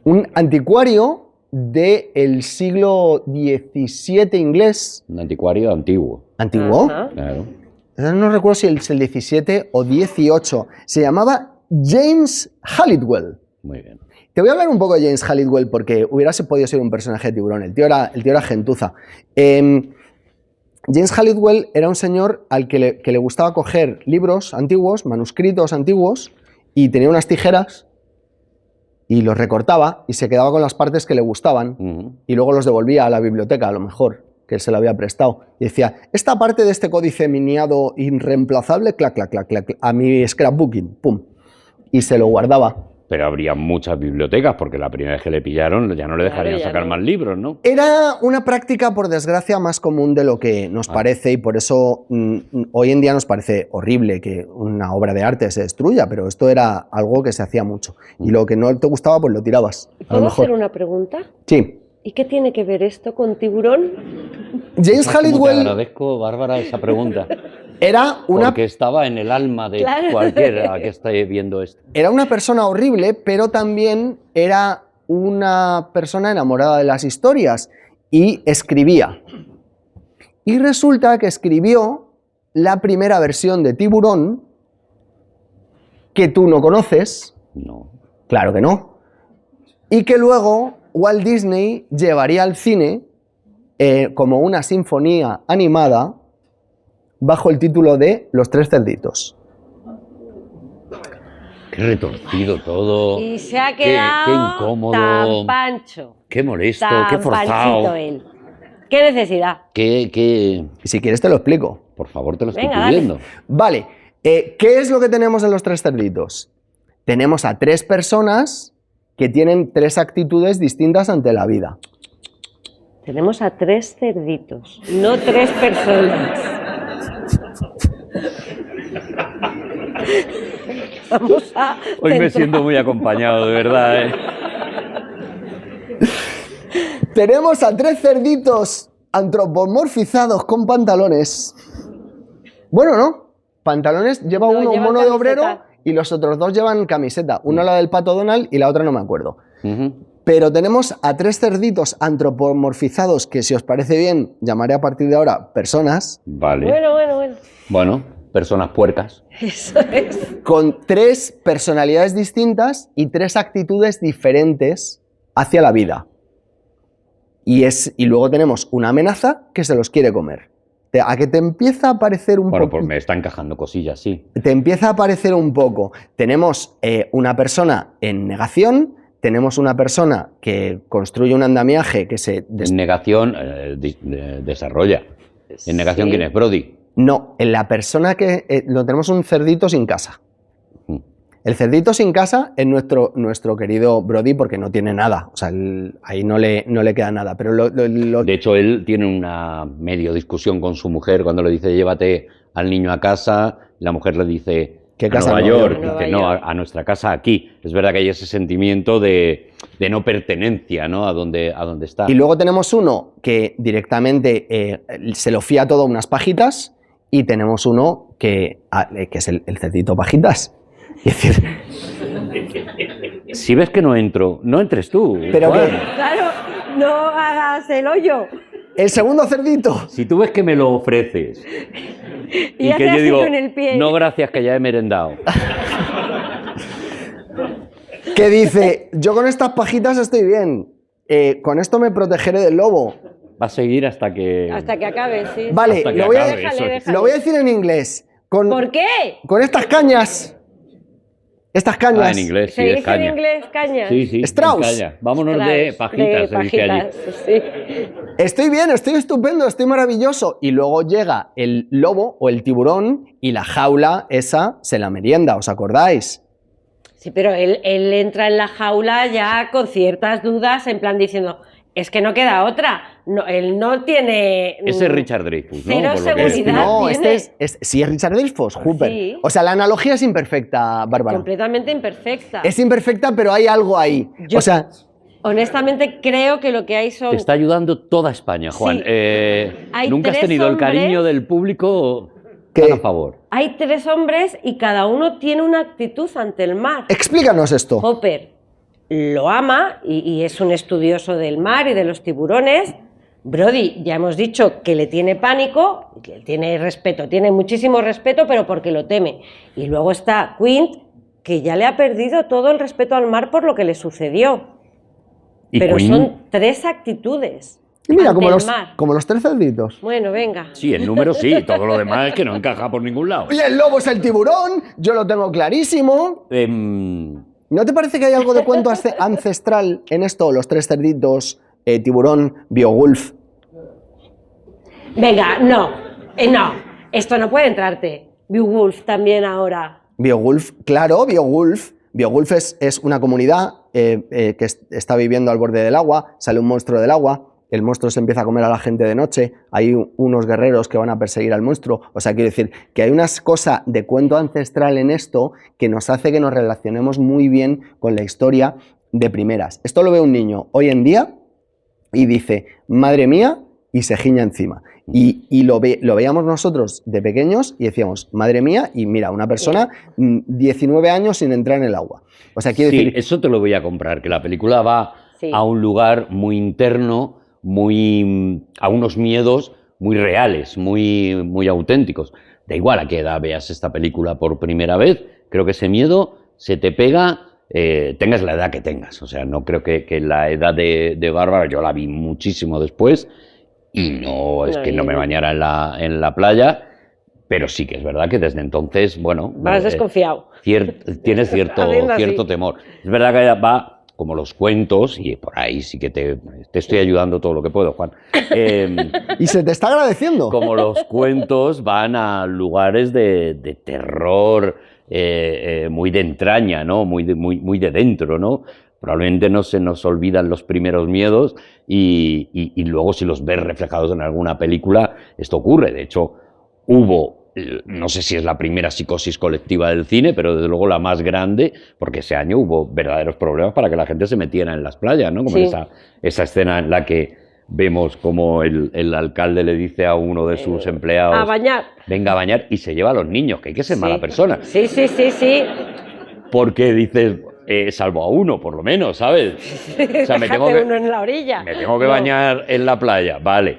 Un anticuario del siglo XVII inglés. Un anticuario antiguo. ¿Antiguo? Ajá. Claro. No recuerdo si es el 17 o 18. Se llamaba James Halliwell. Muy bien. Te voy a hablar un poco de James Halliwell porque hubiérase podido ser un personaje de Tiburón. El tío era gentuza. James Halliwell era un señor al que le gustaba coger libros antiguos, manuscritos antiguos, y tenía unas tijeras y los recortaba y se quedaba con las partes que le gustaban Ujú. y luego los devolvía a la biblioteca, a lo mejor, que él se lo había prestado. Y decía, esta parte de este códice miniado irreemplazable, clac, clac, clac, clac, a mi scrapbooking, pum. Y se lo guardaba. Pero habría muchas bibliotecas, porque la primera vez que le pillaron ya no le dejarían ya sacar no. más libros, ¿no? Era una práctica, por desgracia, más común de lo que nos parece y por eso hoy en día nos parece horrible que una obra de arte se destruya, pero esto era algo que se hacía mucho. Y lo que no te gustaba, pues lo tirabas. A lo ¿Puedo mejor. hacer una pregunta? Sí. ¿Y qué tiene que ver esto con Tiburón? James ¿Cómo te Halliwell agradezco, Bárbara, esa pregunta? era una Porque estaba en el alma de Claro. cualquiera que esté viendo esto. Era una persona horrible, pero también era una persona enamorada de las historias y escribía. Y resulta que escribió la primera versión de Tiburón que tú no conoces, No. claro que no, y que luego Walt Disney llevaría al cine como una sinfonía animada bajo el título de Los Tres Cerditos. Qué retorcido todo. Y se ha Qué quedado incómodo. tan pancho, Qué molesto, tan qué panchito forzado. él. ¿Qué necesidad? Qué... Y si quieres te lo explico. Por favor, te lo estoy Venga, dale. pidiendo. Vale, ¿qué es lo que tenemos en Los Tres Cerditos? Tenemos a 3 personas que tienen 3 actitudes distintas ante la vida. Tenemos a 3 cerditos, no 3 personas. Vamos a Hoy me centrar- siento muy acompañado, de verdad, ¿eh? Tenemos a 3 cerditos antropomorfizados con pantalones. Bueno, ¿no? Pantalones lleva No, uno un llevan mono de obrero camiseta. y los otros 2 llevan camiseta. Una la del Pato Donald y la otra no me acuerdo. Ujú. Pero tenemos a 3 cerditos antropomorfizados que, si os parece bien, llamaré a partir de ahora personas, Vale. Bueno. Bueno, personas puercas. Eso es. con 3 personalidades distintas y 3 actitudes diferentes hacia la vida. Y luego tenemos una amenaza que se los quiere comer. A que te empieza a parecer un Bueno, poco... pues me está encajando cosillas, sí. Te empieza a parecer un poco. Tenemos una persona en negación, tenemos una persona que construye un andamiaje que se... En negación, desarrolla. En negación, Sí. ¿quién es? Brody. No, en la persona que... tenemos un cerdito sin casa. Mm. El cerdito sin casa es nuestro querido Brody porque no tiene nada. O sea, ahí no le queda nada. Pero De hecho, él tiene una medio discusión con su mujer cuando le dice llévate al niño a casa. La mujer le dice ¿qué a casa? Nueva York. Nueva Dice, no, York. a nuestra casa aquí. Es verdad que hay ese sentimiento de no pertenencia, ¿no? A donde está. Y luego tenemos uno que directamente se lo fía todo a unas pajitas y tenemos uno que es el cerdito pajitas. Es decir, Si ves que no entro, no entres tú. pero Juan. que Claro, no hagas el hoyo. el segundo cerdito, Si tú ves que me lo ofreces Y hace que yo así digo, con el pie. no gracias que ya he merendado. que dice, yo con estas pajitas estoy bien, con esto me protegeré del lobo. Va a seguir hasta que... Hasta que acabe, sí. Vale, Hasta que lo voy, a, acabe, Déjale, eso es. déjale. lo voy a decir en inglés. ¿Por qué? Con estas cañas. Estas cañas. Ah, en inglés, sí, ¿Se es dice en caña. inglés cañas? Sí, sí, Strauss. es caña. Vámonos Ostras, de pajitas, se dice allí. sí. Estoy bien, estoy estupendo, estoy maravilloso. Y luego llega el lobo o el tiburón y la jaula esa se la merienda, ¿os acordáis? Sí, pero él entra en la jaula ya con ciertas dudas, en plan diciendo, es que no queda otra. No, él no tiene... Ese es Richard Dreyfuss, ¿no? Cero Por lo que- seguridad. No, tiene. sí es Richard Dreyfuss, Hooper. Sí. O sea, la analogía es imperfecta, Bárbara. Completamente imperfecta. Es imperfecta, pero hay algo ahí. Yo- O sea, Honestamente creo que lo que hay son... Te está ayudando toda España, Juan. Sí. Hay Hay ¿Nunca has tres tenido el hombres- cariño del público ¿Qué? tan a favor? Hay 3 hombres y cada uno tiene una actitud ante el mar. explícanos esto. Hopper lo ama y es un estudioso del mar y de los tiburones. Brody, ya hemos dicho que le tiene pánico, que tiene respeto, tiene muchísimo respeto, pero porque lo teme. Y luego está Quint, que ya le ha perdido todo el respeto al mar por lo que le sucedió. Y Pero Queen- son 3 actitudes Y mira, ante el mar. como los tres cerditos. Bueno, venga. Sí, el número sí, todo lo demás es que no encaja por ningún lado. Y el lobo es el tiburón, yo lo tengo clarísimo. ¿No te parece que hay algo de cuento ancestral en esto? Los tres cerditos, tiburón, Beowulf. Venga, no, esto no puede entrarte. Beowulf también ahora. Beowulf, claro, Beowulf. Beowulf es una comunidad que está viviendo al borde del agua, sale un monstruo del agua, el monstruo se empieza a comer a la gente de noche, hay unos guerreros que van a perseguir al monstruo. O sea, quiero decir que hay una cosa de cuento ancestral en esto que nos hace que nos relacionemos muy bien con la historia de primeras. Esto lo ve un niño hoy en día y dice, madre mía, y se giña encima. Y lo veíamos nosotros de pequeños y decíamos, madre mía, y mira, una persona 19 años sin entrar en el agua. O sea, quiero Sí, decir, eso te lo voy a comprar, que la película va Sí. a un lugar muy interno, a unos miedos muy reales, muy auténticos. Da igual a qué edad veas esta película por primera vez, creo que ese miedo se te pega, tengas la edad que tengas. O sea, no creo que la edad de Bárbara, yo la vi muchísimo después, y no es No, que no y- me bañara en la playa, pero sí que es verdad que desde entonces, bueno... Vas desconfiado. Tienes cierto Haciendo así. temor. Es verdad que va como los cuentos, y por ahí sí que te estoy ayudando todo lo que puedo, Juan. y se te está agradeciendo. Como los cuentos van a lugares de terror, muy de entraña, ¿no? Muy de dentro, ¿no? Probablemente no se nos olvidan los primeros miedos y luego si los ves reflejados en alguna película, esto ocurre. De hecho, hubo, no sé si es la primera psicosis colectiva del cine, pero desde luego la más grande, porque ese año hubo verdaderos problemas para que la gente se metiera en las playas, ¿no? Como Sí. esa escena en la que vemos como el alcalde le dice a uno de sus empleados, A bañar. venga a bañar, y se lleva a los niños, que hay que ser Sí. mala persona, Sí. porque dices, salvo a uno, por lo menos, ¿sabes? O sea, me tengo Déjate que, uno en la orilla. me tengo que No. bañar en la playa, vale.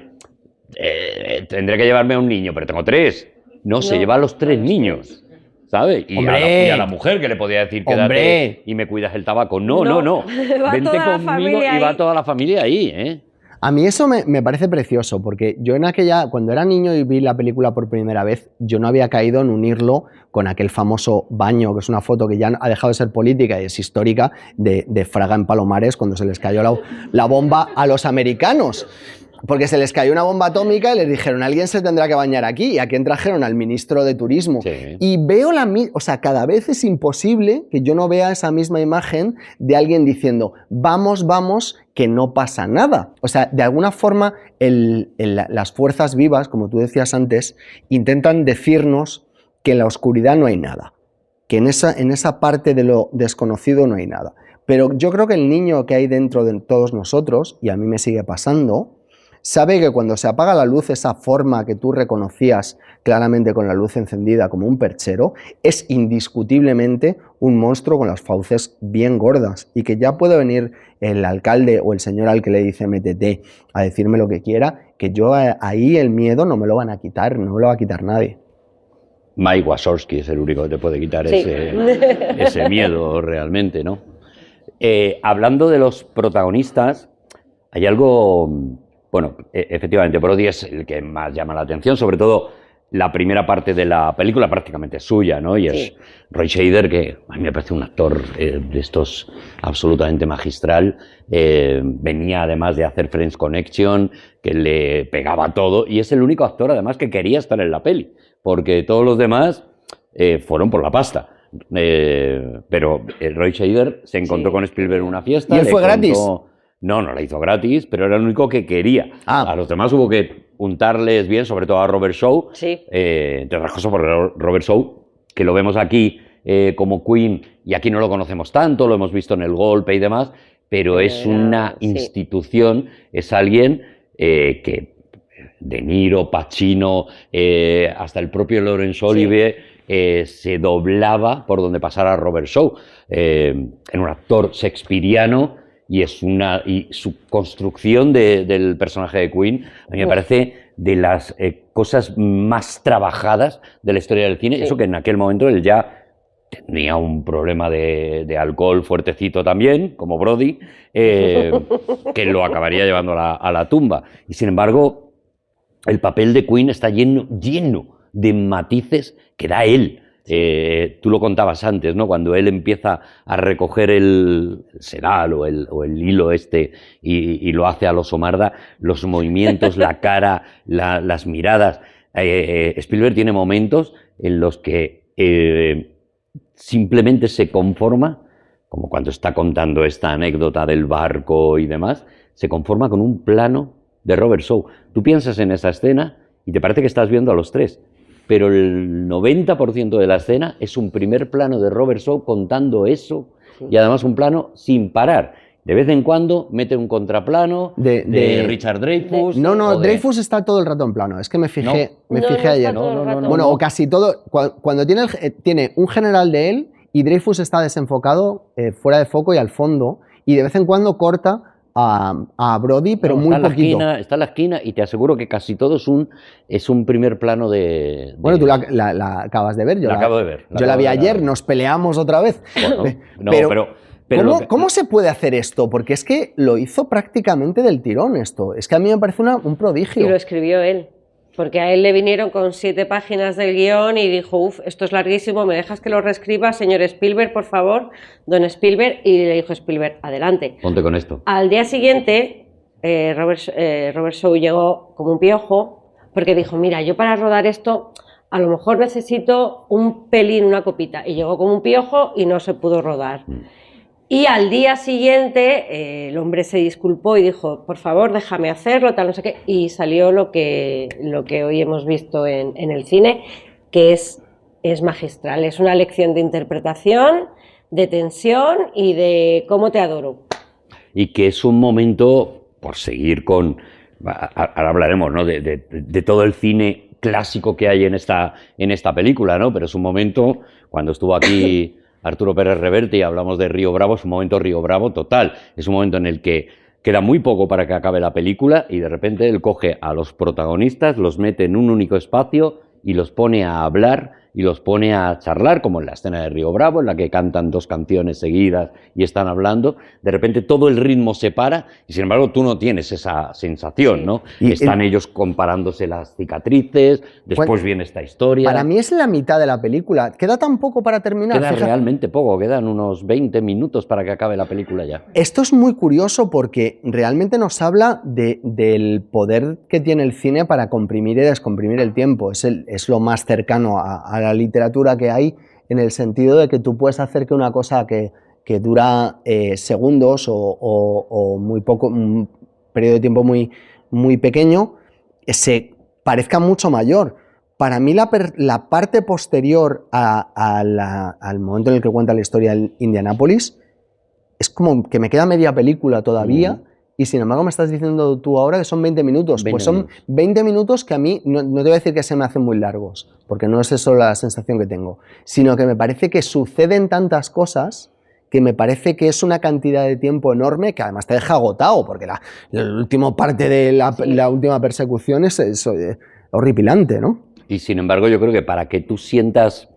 Tendré que llevarme a un niño, pero tengo 3. No, se No, lleva a los 3 no, niños, ¿sabes? Y ¡Hombre! a la mujer que le podía decir, quédate ¡Hombre! y me cuidas el tabaco. No. Va Vente toda la conmigo familia y va ahí. toda la familia ahí, ¿eh? A mí eso me parece precioso, porque yo cuando era niño y vi la película por primera vez, yo no había caído en unirlo con aquel famoso baño, que es una foto que ya ha dejado de ser política y es histórica, de Fraga en Palomares, cuando se les cayó la bomba a los americanos. Porque se les cayó una bomba atómica y les dijeron, alguien se tendrá que bañar aquí. Y aquí trajeron al ministro de Turismo. Sí. Y veo o sea, cada vez es imposible que yo no vea esa misma imagen de alguien diciendo, vamos, vamos, que no pasa nada. O sea, de alguna forma, las fuerzas vivas, como tú decías antes, intentan decirnos que en la oscuridad no hay nada. Que en esa parte de lo desconocido no hay nada. Pero yo creo que el niño que hay dentro de todos nosotros, y a mí me sigue pasando, sabe que cuando se apaga la luz, esa forma que tú reconocías claramente con la luz encendida como un perchero, es indiscutiblemente un monstruo con las fauces bien gordas y que ya puede venir el alcalde o el señor al que le dice métete a decirme lo que quiera, que yo ahí el miedo no me lo van a quitar, no me lo va a quitar nadie. Mike Wazowski es el único que te puede quitar Sí. ese miedo realmente, ¿no? Hablando de los protagonistas, hay algo... Bueno, efectivamente, Brody es el que más llama la atención, sobre todo la primera parte de la película prácticamente es suya, ¿no? Y es Roy Scheider, que a mí me parece un actor de estos absolutamente magistral. Venía además de hacer Friends Connection, que le pegaba todo, y es el único actor además que quería estar en la peli, porque todos los demás fueron por la pasta. Pero Roy Scheider se encontró con Spielberg en una fiesta. ¿Y él fue gratis? No la hizo gratis, pero era el único que quería. A los demás hubo que untarles bien, sobre todo a Robert Shaw. Sí. Entre otras cosas, porque Robert Shaw, que lo vemos aquí como Queen, y aquí no lo conocemos tanto, lo hemos visto en El Golpe y demás, pero es una institución, es alguien que De Niro, Pacino, hasta el propio Laurence Olivier se doblaba por donde pasara Robert Shaw. En un actor shakespeariano. Y su construcción del personaje de Queen a mí me parece de las cosas más trabajadas de la historia del cine. Eso que en aquel momento él ya tenía un problema de alcohol fuertecito también, como Brody, que lo acabaría llevando a la tumba. Y sin embargo, el papel de Queen está lleno de matices que da él. Tú lo contabas antes, ¿no? Cuando él empieza a recoger el sedal o el hilo y lo hace al oso Marda, los movimientos, la cara, las miradas. Spielberg tiene momentos en los que simplemente se conforma, como cuando está contando esta anécdota del barco y demás, se conforma con un plano de Robert Shaw. Tú piensas en esa escena y te parece que estás viendo a los tres. Pero el 90% de la escena es un primer plano de Robert Shaw contando eso, y además un plano sin parar. De vez en cuando mete un contraplano de Richard Dreyfuss. No, Dreyfuss está todo el rato en plano. Es que me fijé ayer. Bueno, o casi todo. Cuando tiene un general de él y Dreyfuss está desenfocado, fuera de foco y al fondo, y de vez en cuando corta a Brody, pero muy poquito. Está en la esquina y te aseguro que casi todo es un primer plano de... Bueno, tú la acabas de ver. La acabo de ver. Yo la vi ayer, nos peleamos otra vez. Bueno, pero ¿Cómo se puede hacer esto? Porque es que lo hizo prácticamente del tirón esto. Es que a mí me parece un prodigio. Y lo escribió él. Porque a él le vinieron con 7 páginas del guión y dijo, esto es larguísimo, ¿me dejas que lo reescriba, señor Spielberg, por favor? Don Spielberg. Y le dijo Spielberg, adelante. Ponte con esto. Al día siguiente, Robert Shaw llegó como un piojo, porque dijo, mira, yo para rodar esto a lo mejor necesito un pelín, una copita. Y llegó como un piojo y no se pudo rodar. Y al día siguiente el hombre se disculpó y dijo, por favor, déjame hacerlo, tal, no sé qué. Y salió lo que hoy hemos visto en el cine, que es magistral. Es una lección de interpretación, de tensión y de cómo te adoro. Y que es un momento, por seguir con... Ahora hablaremos, ¿no?, de todo el cine clásico que hay en esta película, ¿no? Pero es un momento, cuando estuvo aquí... Arturo Pérez Reverte y hablamos de Río Bravo, es un momento Río Bravo total, es un momento en el que queda muy poco para que acabe la película y de repente él coge a los protagonistas, los mete en un único espacio y los pone a hablar y los pone a charlar, como en la escena de Río Bravo, en la que cantan 2 canciones seguidas y están hablando, de repente todo el ritmo se para y sin embargo tú no tienes esa sensación, ¿no? Y están ellos comparándose las cicatrices, después viene esta historia. Para mí es la mitad de la película. Queda tan poco para terminar. Queda realmente poco, quedan unos 20 minutos para que acabe la película ya. Esto es muy curioso porque realmente nos habla del poder que tiene el cine para comprimir y descomprimir el tiempo. Es lo más cercano a la literatura que hay, en el sentido de que tú puedes hacer que una cosa que dura segundos o muy poco, un periodo de tiempo muy pequeño, se parezca mucho mayor. Para mí la parte posterior al momento en el que cuenta la historia de Indianápolis es como que me queda media película todavía y sin embargo me estás diciendo tú ahora que son 20 minutos. Pues son 20 minutos que a mí, no te voy a decir que se me hacen muy largos, porque no es eso la sensación que tengo, sino que me parece que suceden tantas cosas que me parece que es una cantidad de tiempo enorme que además te deja agotado, porque la última parte de la última persecución es horripilante, ¿no? Y sin embargo yo creo que para que tú sientas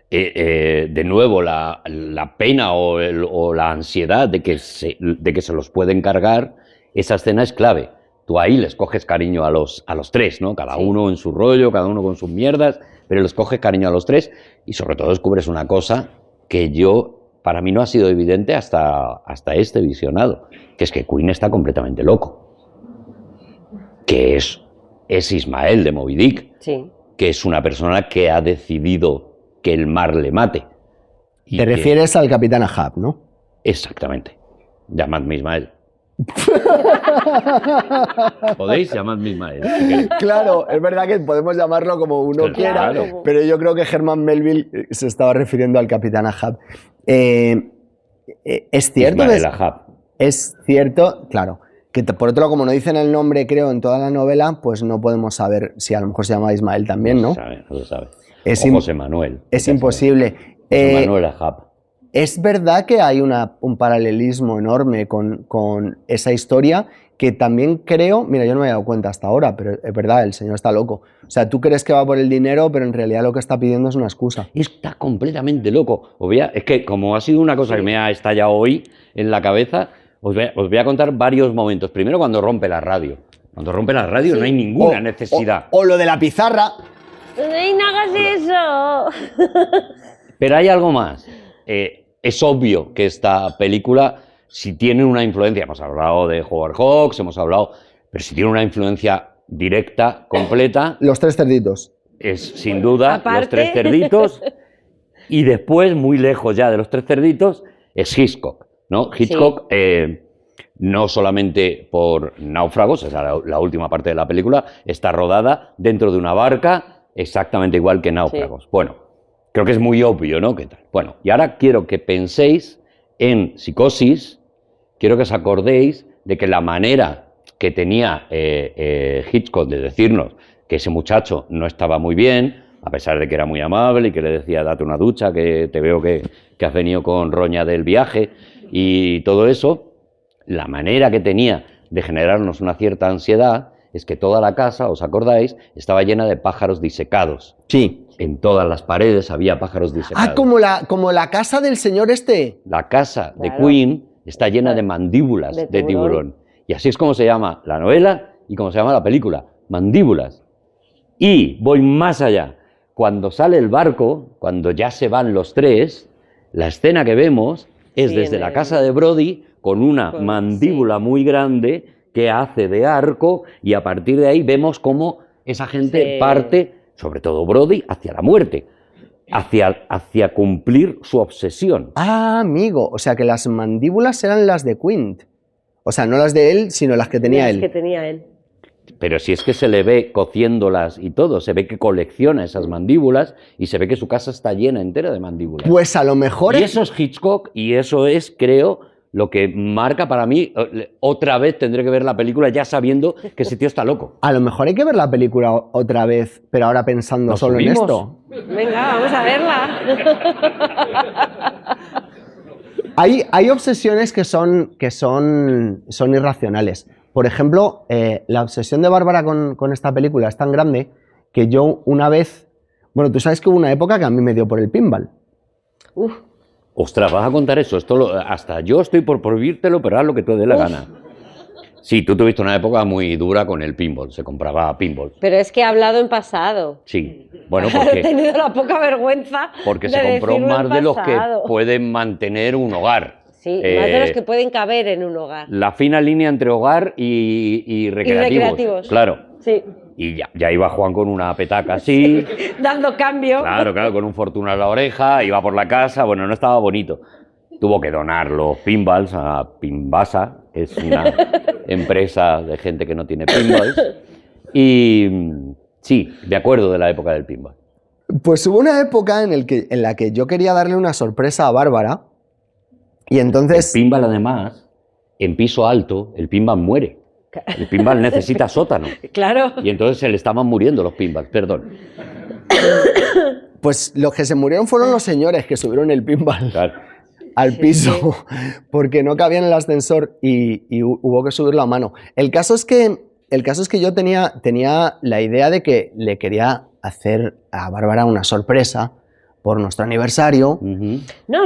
de nuevo la pena o la ansiedad de que se los pueden cargar, esa escena es clave. Tú ahí les coges cariño a los 3, ¿no? Cada uno en su rollo, cada uno con sus mierdas, pero les coges cariño a los 3 y sobre todo descubres una cosa que para mí no ha sido evidente hasta este visionado, que es que Queen está completamente loco, que es Ismael de Moby Dick, que es una persona que ha decidido que el mar le mate. Te refieres al Capitán Ahab, ¿no? Exactamente. Llamadme Ismael. Podéis llamadme Ismael. Si claro, es verdad que podemos llamarlo como uno quiera, pero yo creo que Herman Melville se estaba refiriendo al Capitán Ahab. Es cierto. Ismael Ahab. Es cierto, claro. Que por otro lado, como no dicen el nombre, creo, en toda la novela, pues no podemos saber si a lo mejor se llama Ismael también, ¿no? No lo sabe. O José Manuel. Es imposible. José Manuel Ahab. Es verdad que hay un paralelismo enorme con esa historia que también creo, mira, yo no me había dado cuenta hasta ahora, pero es verdad, el señor está loco. O sea, tú crees que va por el dinero, pero en realidad lo que está pidiendo es una excusa. Está completamente loco. Es que como ha sido una cosa que me ha estallado hoy en la cabeza, os voy a contar varios momentos. Primero, cuando rompe la radio. Cuando rompe la radio no hay ninguna necesidad. O lo de la pizarra. ¡Ey, no hagas eso! Pero hay algo más. Es obvio que esta película, si tiene una influencia, hemos hablado de Howard Hawks, pero si tiene una influencia directa, completa... Los 3 cerditos. Es sin duda Aparte. Los 3 cerditos. Y después, muy lejos ya de Los 3 cerditos, es Hitchcock, ¿no? Hitchcock, no solamente por Náufragos, esa es la última parte de la película, está rodada dentro de una barca exactamente igual que Náufragos. Bueno, creo que es muy obvio, ¿no? ¿Qué tal? Bueno, y ahora quiero que penséis en Psicosis, quiero que os acordéis de que la manera que tenía Hitchcock de decirnos que ese muchacho no estaba muy bien, a pesar de que era muy amable y que le decía, date una ducha, que te veo que has venido con roña del viaje y todo eso, la manera que tenía de generarnos una cierta ansiedad es que toda la casa, ¿os acordáis?, estaba llena de pájaros disecados. Sí. En todas las paredes había pájaros disecados. Ah, como la casa del señor este. La casa de Queen está llena de mandíbulas de tiburón. Y así es como se llama la novela y como se llama la película, Mandíbulas. Y voy más allá. Cuando sale el barco, cuando ya se van los 3, la escena que vemos es desde la casa de Brody con una mandíbula muy grande que hace de arco y a partir de ahí vemos cómo esa gente parte, sobre todo Brody, hacia la muerte, hacia cumplir su obsesión. Ah, amigo, o sea que las mandíbulas eran las de Quint. O sea, no las de él, sino las que tenía él. Las que tenía él. Pero si es que se le ve cociéndolas y todo, se ve que colecciona esas mandíbulas y se ve que su casa está llena entera de mandíbulas. Pues a lo mejor... Y eso es Hitchcock y eso es, creo, lo que marca para mí, otra vez tendré que ver la película ya sabiendo que ese tío está loco. A lo mejor hay que ver la película otra vez, pero ahora pensando solo en esto. Venga, vamos a verla. Hay obsesiones que son irracionales. Por ejemplo, la obsesión de Bárbara con esta película es tan grande que yo una vez Bueno, tú sabes que hubo una época que a mí me dio por el pinball. Uf, Ostras, vas a contar eso. Hasta yo estoy por prohibírtelo, pero haz lo que te dé la gana. Sí, tú tuviste una época muy dura con el pinball. Se compraba pinball. pero es que he hablado en pasado. Sí. Bueno, He tenido la poca vergüenza porque de se compró decirlo más en de los que pasado. pueden mantener un hogar. Sí, más de los que pueden caber en un hogar. La fina línea entre hogar y recreativos. recreativos. Claro. Sí, Y ya iba Juan con una petaca así. dando cambio. Claro, con un Fortuna en la oreja, iba por la casa, bueno, no estaba bonito. Tuvo que donar los pinballs a Pinbasa, es una empresa de gente que no tiene pinballs. Y sí, de acuerdo de la época del pinball. Pues hubo una época en la que yo quería darle una sorpresa a Bárbara y entonces... El pinball, además, en piso alto, el pinball muere. El pinball necesita sótano. Claro. Y entonces se le estaban muriendo los pinballs, perdón. Pues los que se murieron fueron los señores que subieron el pinball Claro. al piso porque no cabía en el ascensor y hubo que subirlo a mano. El caso es que yo tenía la idea de que le quería hacer a Bárbara una sorpresa por nuestro aniversario. Ujú. No.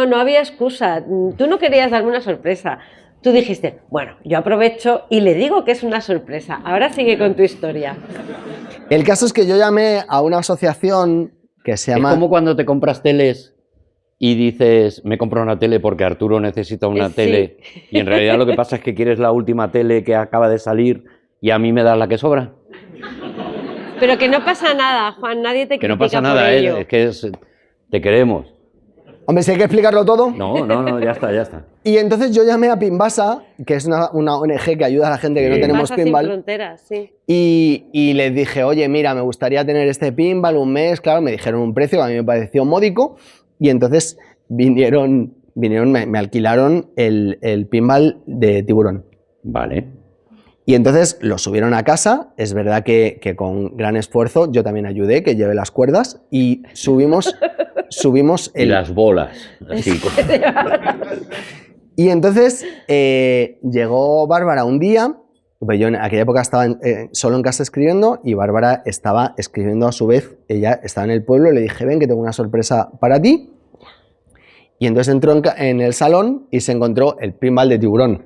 No había excusa. Tú no querías darme una sorpresa. Tú dijiste, bueno, yo aprovecho y le digo que es una sorpresa. Ahora sigue con tu historia. El caso es que yo llamé a una asociación que se llama... Es como cuando te compras teles y dices, me compro una tele porque Arturo necesita una Sí. tele, y en realidad lo que pasa es que quieres la última tele que acaba de salir y a mí me das la que sobra. Pero que no pasa nada, Juan, nadie te Que no critica pasa nada, por ello. es que te queremos. Hombre, si hay que explicarlo todo. No, ya está. Y entonces yo llamé a Pinbasa, que es una ONG que ayuda a la gente que no Sí. tenemos Pasa sin pinball. fronteras, sí. Y les dije, oye, mira, me gustaría tener este pinball un mes. Claro, me dijeron un precio que a mí me pareció módico. Y entonces vinieron me alquilaron el pinball de tiburón. Vale. Y entonces lo subieron a casa. Es verdad que con gran esfuerzo yo también ayudé, que llevé las cuerdas. Y subimos Y las bolas. Así. Y entonces llegó Bárbara un día, pues yo en aquella época estaba solo en casa escribiendo y Bárbara estaba escribiendo a su vez, ella estaba en el pueblo, le dije, ven que tengo una sorpresa para ti. Y entonces entró en el salón y se encontró el pinball de tiburón.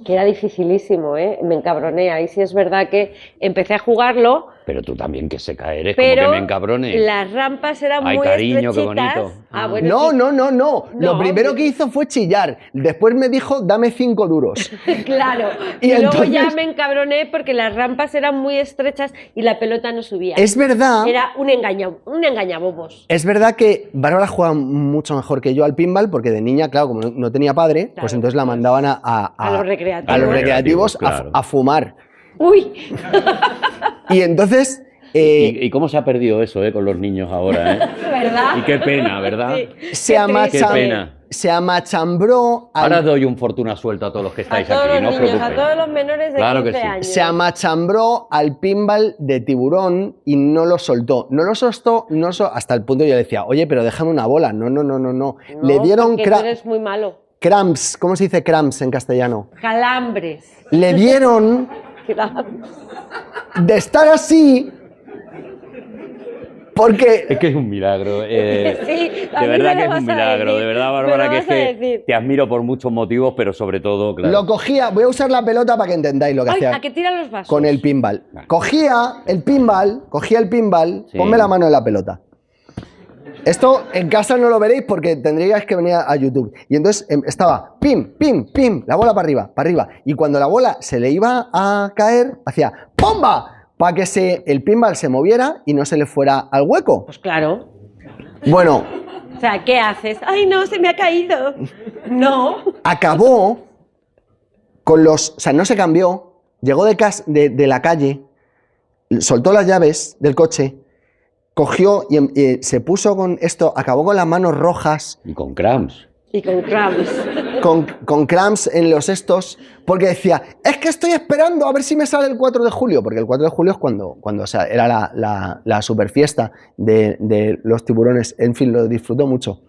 Que era dificilísimo, ¿eh? Me encabroné. Ahí sí es verdad que empecé a jugarlo, Pero tú también que seca eres, pero como que me encabrones. las rampas eran Ay, muy cariño, qué estrechitas. bonito. Ah, bueno, No. No, Lo primero que hizo fue chillar. Después me dijo, dame 5 duros. claro. Y Y luego entonces- ya me encabroné porque las rampas eran muy estrechas y la pelota no subía. Es verdad. Era un engañabobos. Es verdad que Bárbara juega mucho mejor que yo al pinball porque de niña, claro, como no tenía padre, Claro. pues entonces la mandaban A los recreativos. a los recreativos Claro. a fumar. Uy, Y entonces... ¿Y cómo se ha perdido eso con los niños ahora? ¿verdad? Y qué pena, ¿verdad? Sí. se, Qué amacha- Qué pena. se amachambró al- Ahora doy un fortuna suelto a todos los que A estáis todos aquí, los no os niños, a preocupéis. todos los menores de Claro que 15 sí. años. se amachambró al pinball de tiburón y no lo soltó. No lo soltó hasta el punto que yo le decía, oye, pero déjame una bola. No. No, Le dieron porque tú eres muy malo. cramps. ¿Cómo se dice cramps en castellano? Calambres. Le dieron de estar así porque... Es que es un milagro. Sí, de a mí verdad me que lo es un vas a milagro. decir, De verdad, me Bárbara, lo que es vas a que decir. te admiro por muchos motivos, pero sobre todo, claro. Lo cogía, voy a usar la pelota para que entendáis lo que Ay, hacía ¿a qué tiran los vasos? con el pinball. Vale. Cogía el pinball, Sí. ponme la mano en la pelota. Esto en casa no lo veréis porque tendríais que venir a YouTube. Y entonces estaba pim, la bola para arriba. Y cuando la bola se le iba a caer, hacía ¡pomba! Para que el pinball se moviera y no se le fuera al hueco. Pues claro. Bueno, O sea, ¿qué haces? ¡Ay, no, se me ha caído! No. acabó con los... O sea, no se cambió, llegó de la calle, soltó las llaves del coche, cogió y se puso con esto, acabó con las manos rojas, Y con cramps. Y con cramps. con cramps en los estos, porque decía, es que estoy esperando a ver si me sale el 4 de julio, porque el 4 de julio es cuando o sea, era la super fiesta de los tiburones. En fin, lo disfrutó mucho.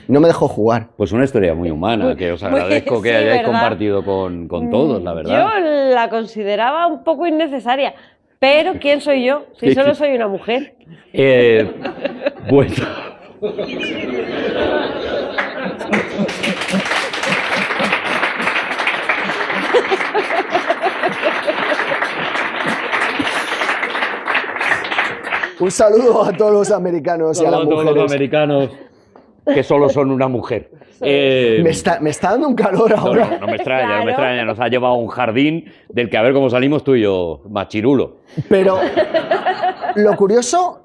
No me dejó jugar. Pues una historia muy humana, que os agradezco sí, que hayáis ¿verdad? compartido con todos, la verdad. Yo la consideraba un poco innecesaria. Pero ¿quién soy yo? Si solo soy una mujer. Bueno. Un saludo a todos los americanos y a las todos mujeres. los americanos que solo son una mujer. Me está dando un calor ahora. No me extraña, no me Claro. extraña. Nos ha llevado a un jardín del que a ver cómo salimos tú y yo, machirulo. Pero lo curioso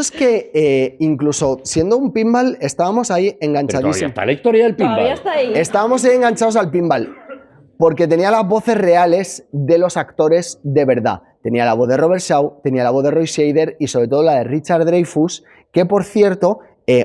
es que incluso siendo un pinball estábamos ahí Pero todavía enganchadísimos. está la historia del pinball. Todavía está ahí. Estábamos ahí enganchados al pinball porque tenía las voces reales de los actores de verdad. Tenía la voz de Robert Shaw, tenía la voz de Roy Scheider y sobre todo la de Richard Dreyfuss, que por cierto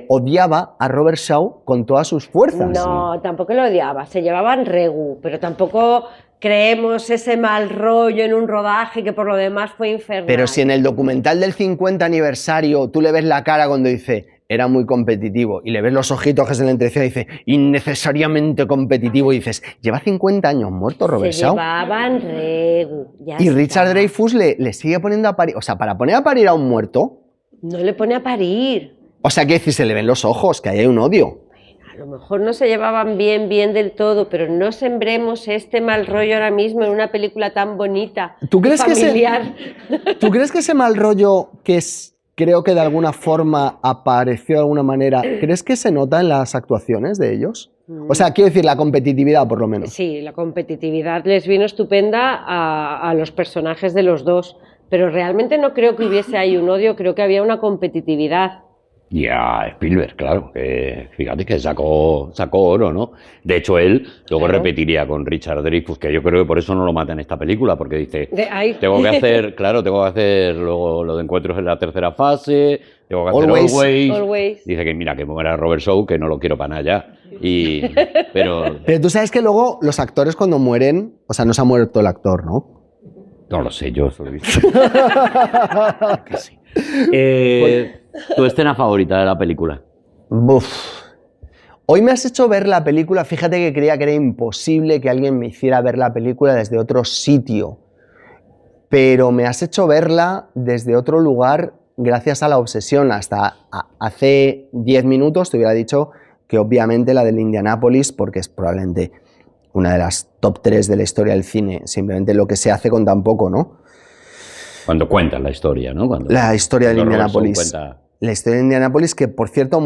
odiaba a Robert Shaw con todas sus fuerzas. No, tampoco lo odiaba. Se llevaban regu, pero tampoco creemos ese mal rollo en un rodaje que por lo demás fue infernal. Pero si en el documental del 50 aniversario tú le ves la cara cuando dice era muy competitivo y le ves los ojitos que se le entreció y dice innecesariamente competitivo y dices, lleva 50 años muerto Robert Se Shaw. llevaban regu. Ya Y está. Richard Dreyfuss le sigue poniendo a parir. O sea, para poner a parir a un muerto, No le pone a parir. o sea, que decir, se le ven los ojos, que ahí hay un odio. A lo mejor no se llevaban bien del todo, pero no sembremos este mal rollo ahora mismo en una película tan bonita. ¿Tú crees que familiar. ¿Tú crees que ese mal rollo creo que de alguna forma apareció de alguna manera, crees que se nota en las actuaciones de ellos? O sea, quiero decir, la competitividad por lo menos. Sí, la competitividad les vino estupenda a los personajes de los dos, pero realmente no creo que hubiese ahí un odio, creo que había una competitividad. Y a Spielberg, claro, que fíjate que sacó oro, ¿no? De hecho, él luego Claro. repetiría con Richard Dreyfuss, que yo creo que por eso no lo mata en esta película, porque dice, De ahí. tengo que hacer luego lo de encuentros en la tercera fase, tengo que hacer Always. Always. Dice que mira, que muera Robert Shaw, que no lo quiero para nada ya. Pero Pero tú sabes que luego los actores cuando mueren, o sea, no se ha muerto el actor, ¿no? no lo sé, yo solo he visto. Que sí. ¿Tu escena favorita de la película? Buf. Hoy me has hecho ver la película, fíjate que creía que era imposible que alguien me hiciera ver la película desde otro sitio, pero me has hecho verla desde otro lugar gracias a la obsesión. Hace 10 minutos te hubiera dicho que obviamente la del Indianapolis, porque es probablemente una de las top 3 de la historia del cine, simplemente lo que se hace con tan poco, ¿no? Cuando cuentan la historia, ¿no? La historia de cuando Robert Shaw Indianapolis. cuenta- La historia de Indianapolis, que por cierto,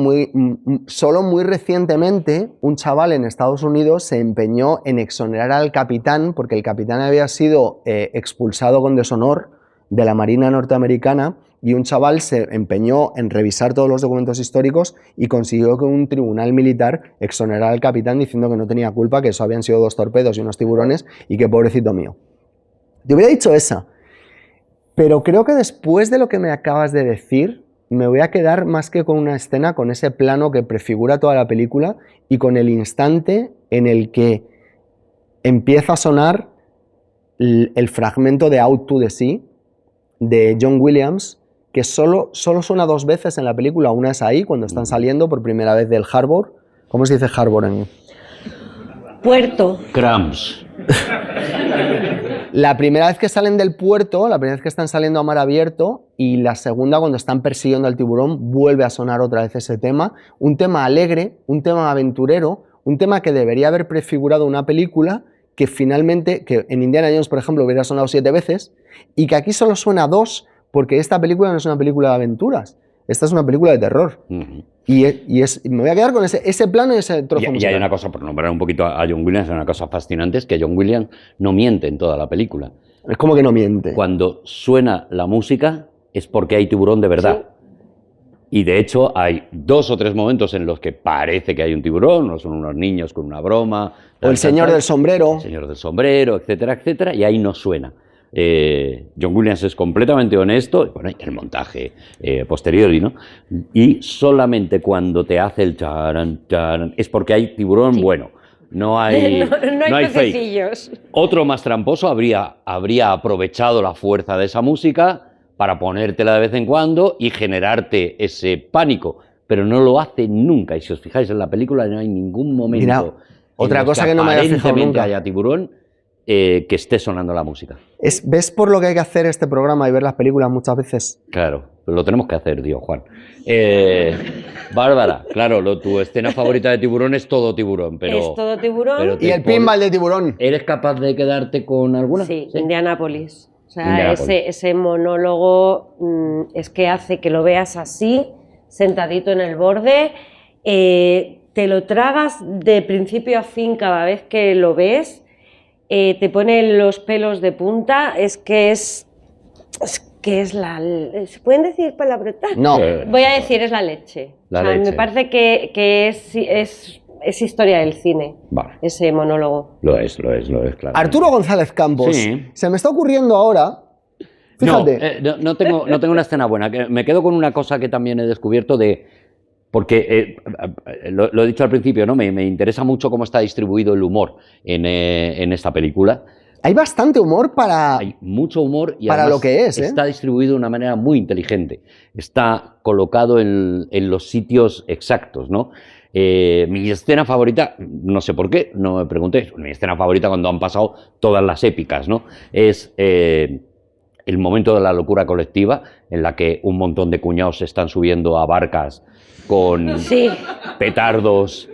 solo muy recientemente un chaval en Estados Unidos se empeñó en exonerar al capitán, porque el capitán había sido expulsado con deshonor de la Marina norteamericana, y un chaval se empeñó en revisar todos los documentos históricos y consiguió que un tribunal militar exonerara al capitán diciendo que no tenía culpa, que eso habían sido 2 torpedos y unos tiburones, y que pobrecito mío. Te hubiera dicho esa, pero creo que después de lo que me acabas de decir, me voy a quedar más que con una escena, con ese plano que prefigura toda la película y con el instante en el que empieza a sonar el fragmento de Out to the Sea de John Williams, que solo suena 2 veces en la película. Una es ahí, cuando están saliendo por primera vez del harbor. ¿Cómo se dice harbor en...? Puerto. Cramps. La primera vez que salen del puerto, la primera vez que están saliendo a mar abierto, y la segunda cuando están persiguiendo al tiburón, vuelve a sonar otra vez ese tema. Un tema alegre, un tema aventurero, un tema que debería haber prefigurado una película que finalmente, que en Indiana Jones, por ejemplo, hubiera sonado 7 veces, y que aquí solo suena 2, porque esta película no es una película de aventuras, esta es una película de terror. Ujú. Me voy a quedar con ese plano y ese trozo Y hay musical. una cosa, por nombrar un poquito a John Williams, hay una cosa fascinante, es que John Williams no miente en toda la película. Es como que no miente. Cuando suena la música es porque hay tiburón de verdad. Y de hecho hay 2 o 3 momentos en los que parece que hay un tiburón, no son unos niños con una broma. O el señor del sombrero. El señor del sombrero, etcétera, etcétera, y ahí no suena. John Williams es completamente honesto, bueno, y el montaje posteriori, ¿no? Y solamente cuando te hace el charan, charan, es porque hay tiburón bueno. No hay, no hay fake. pececillos. Otro más tramposo habría aprovechado la fuerza de esa música para ponértela de vez en cuando y generarte ese pánico, pero no lo hace nunca. Y si os fijáis en la película no hay ningún momento Mira, otra en los cosa que no me había fijado aparentemente nunca. haya tiburón que esté sonando la música. ¿Ves por lo que hay que hacer este programa y ver las películas muchas veces? Claro, lo tenemos que hacer, tío Juan. Bárbara, claro, tu escena favorita de Tiburón es todo tiburón, pero... Es todo tiburón. pero Y el pinball de tiburón. ¿Eres capaz de quedarte con alguna? Sí, Indianápolis. O sea, Indianápolis. ese monólogo es que hace que lo veas así, sentadito en el borde, te lo tragas de principio a fin cada vez que lo ves, te pone los pelos de punta, es que es la... ¿Se pueden decir palabrotas? No. Voy a decir, es la leche. La O sea, leche. me parece que es historia del cine, Vale. ese monólogo. Lo es, claro. Arturo González Campos. Sí. Se me está ocurriendo ahora. Fíjate. No tengo una escena buena. Me quedo con una cosa que también he descubierto porque lo he dicho al principio, ¿no? Me interesa mucho cómo está distribuido el humor en esta película. Hay bastante humor para. Hay mucho humor y Para además lo que es, ¿eh? está distribuido de una manera muy inteligente. Está colocado en los sitios exactos, ¿no? Mi escena favorita, no sé por qué, no me preguntéis, mi escena favorita cuando han pasado todas las épicas, ¿no? Es el momento de la locura colectiva en la que un montón de cuñados se están subiendo a barcas con Sí. petardos,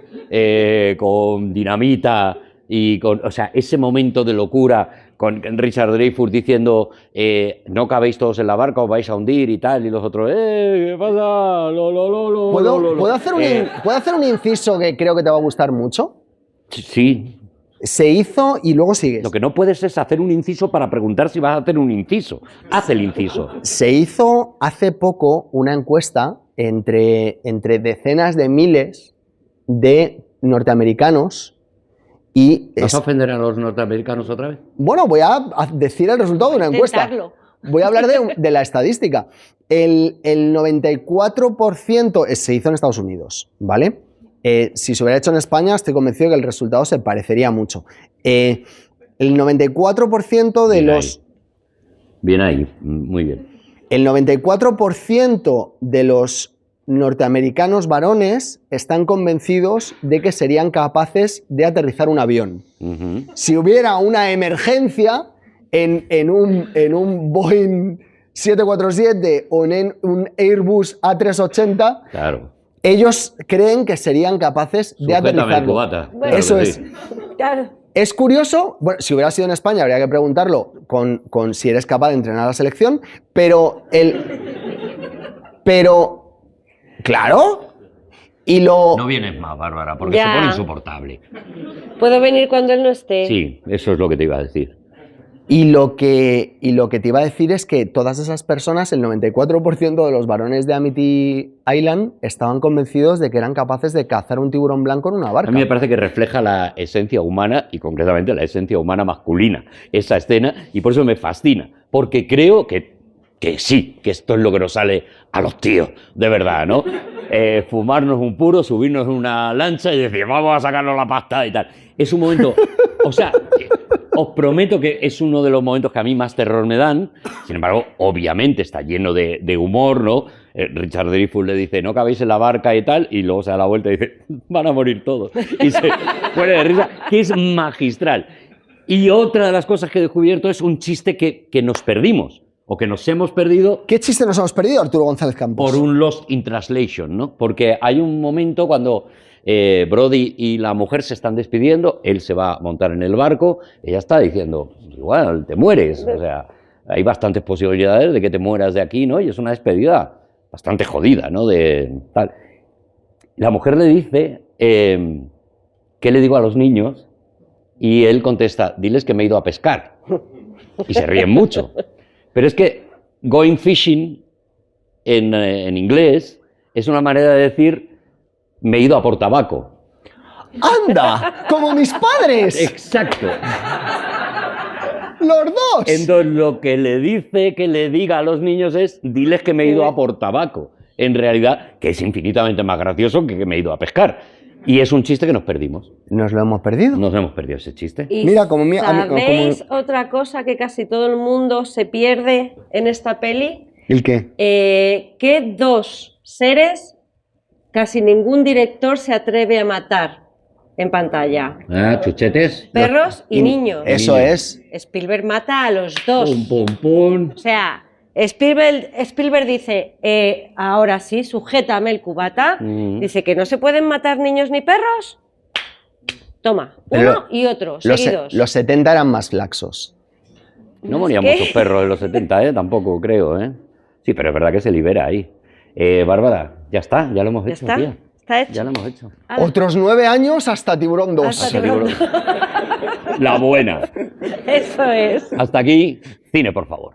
con dinamita y con, o sea, ese momento de locura con Richard Dreyfuss diciendo no cabéis todos en la barca, os vais a hundir y tal, y los otros, ¿qué pasa? ¿Puedo hacer un inciso que creo que te va a gustar mucho? Sí. Se hizo y luego sigues. Lo que no puedes es hacer un inciso para preguntar si vas a hacer un inciso. Haz el inciso. Se hizo hace poco una encuesta entre decenas de miles de norteamericanos y... ¿Vas a ofender a los norteamericanos otra vez? Bueno, voy a decir el resultado de una encuesta. Intentarlo. Voy a hablar de la estadística. El 94% se hizo en Estados Unidos, ¿vale? Si se hubiera hecho en España, estoy convencido que el resultado se parecería mucho. El 94% de Bien los... ahí. Bien ahí, muy bien. El 94% de los norteamericanos varones están convencidos de que serían capaces de aterrizar un avión. Ujú. Si hubiera una emergencia en un Boeing 747 o en un Airbus A380, Claro. ellos creen que serían capaces de Sujétame el aterrizarlo. cubata. Bueno, Claro Eso que es. sí. Claro. Es curioso, bueno, si hubiera sido en España habría que preguntarlo con si eres capaz de entrenar a la selección, pero claro, y lo... No vienes más, Bárbara, porque Ya. se pone insoportable. ¿Puedo venir cuando él no esté? Sí, eso es lo que te iba a decir. Y lo que te iba a decir es que todas esas personas, el 94% de los varones de Amity Island, estaban convencidos de que eran capaces de cazar un tiburón blanco en una barca. A mí me parece que refleja la esencia humana y concretamente la esencia humana masculina, esa escena, y por eso me fascina, porque creo que sí, que esto es lo que nos sale a los tíos, de verdad, ¿no? Fumarnos un puro, subirnos en una lancha y decir, vamos a sacarnos la pasta y tal. Es un momento, o sea, os prometo que es uno de los momentos que a mí más terror me dan. Sin embargo, obviamente está lleno de humor, ¿no? Richard Dreyfuss le dice, no cabéis en la barca y tal, y luego se da la vuelta y dice, van a morir todos. Y se muere de risa, que es magistral. Y otra de las cosas que he descubierto es un chiste que nos perdimos, o que nos hemos perdido ¿Qué chiste nos hemos perdido, Arturo González Campos? por un Lost in Translation, ¿no? Porque hay un momento cuando Brody y la mujer se están despidiendo, él se va a montar en el barco, ella está diciendo, igual, te mueres, o sea, hay bastantes posibilidades de que te mueras de aquí, ¿no? Y es una despedida bastante jodida, ¿no? De tal. La mujer le dice, ¿qué le digo a los niños? Y él contesta, diles que me he ido a pescar. Y se ríen mucho. Pero es que going fishing en inglés es una manera de decir me he ido a por tabaco. ¡Anda! ¡Como mis padres! Exacto. ¡Los dos! Entonces lo que le dice que le diga a los niños es diles que me he ido a por tabaco. En realidad, que es infinitamente más gracioso que me he ido a pescar. Y es un chiste que nos perdimos. Nos lo hemos perdido. Nos hemos perdido ese chiste. Y Mira, como mi- a mí- ¿sabéis como- otra cosa que casi todo el mundo se pierde en esta peli? ¿El qué? Que dos seres casi ningún director se atreve a matar. en pantalla. Ah, chuchetes. Perros y niños. Eso es. Spielberg mata a los dos. Pum, pum, pum. O sea, Spielberg dice, ahora sí, sujétame el cubata. Dice que no se pueden matar niños ni perros. Toma, Pero uno y otro, Los, seguidos. los 70 eran más laxos. No morían ¿Qué? muchos perros en los 70, ¿eh? Tampoco, creo, ¿eh? Sí, pero es verdad que se libera ahí. Bárbara, ya está, ya lo hemos Ya hecho, está, tía. está hecho. Ya lo hemos hecho. Ala. Otros 9 años hasta Tiburón 2. Hasta Tiburón. La buena. Eso es. Hasta aquí, cine, por favor.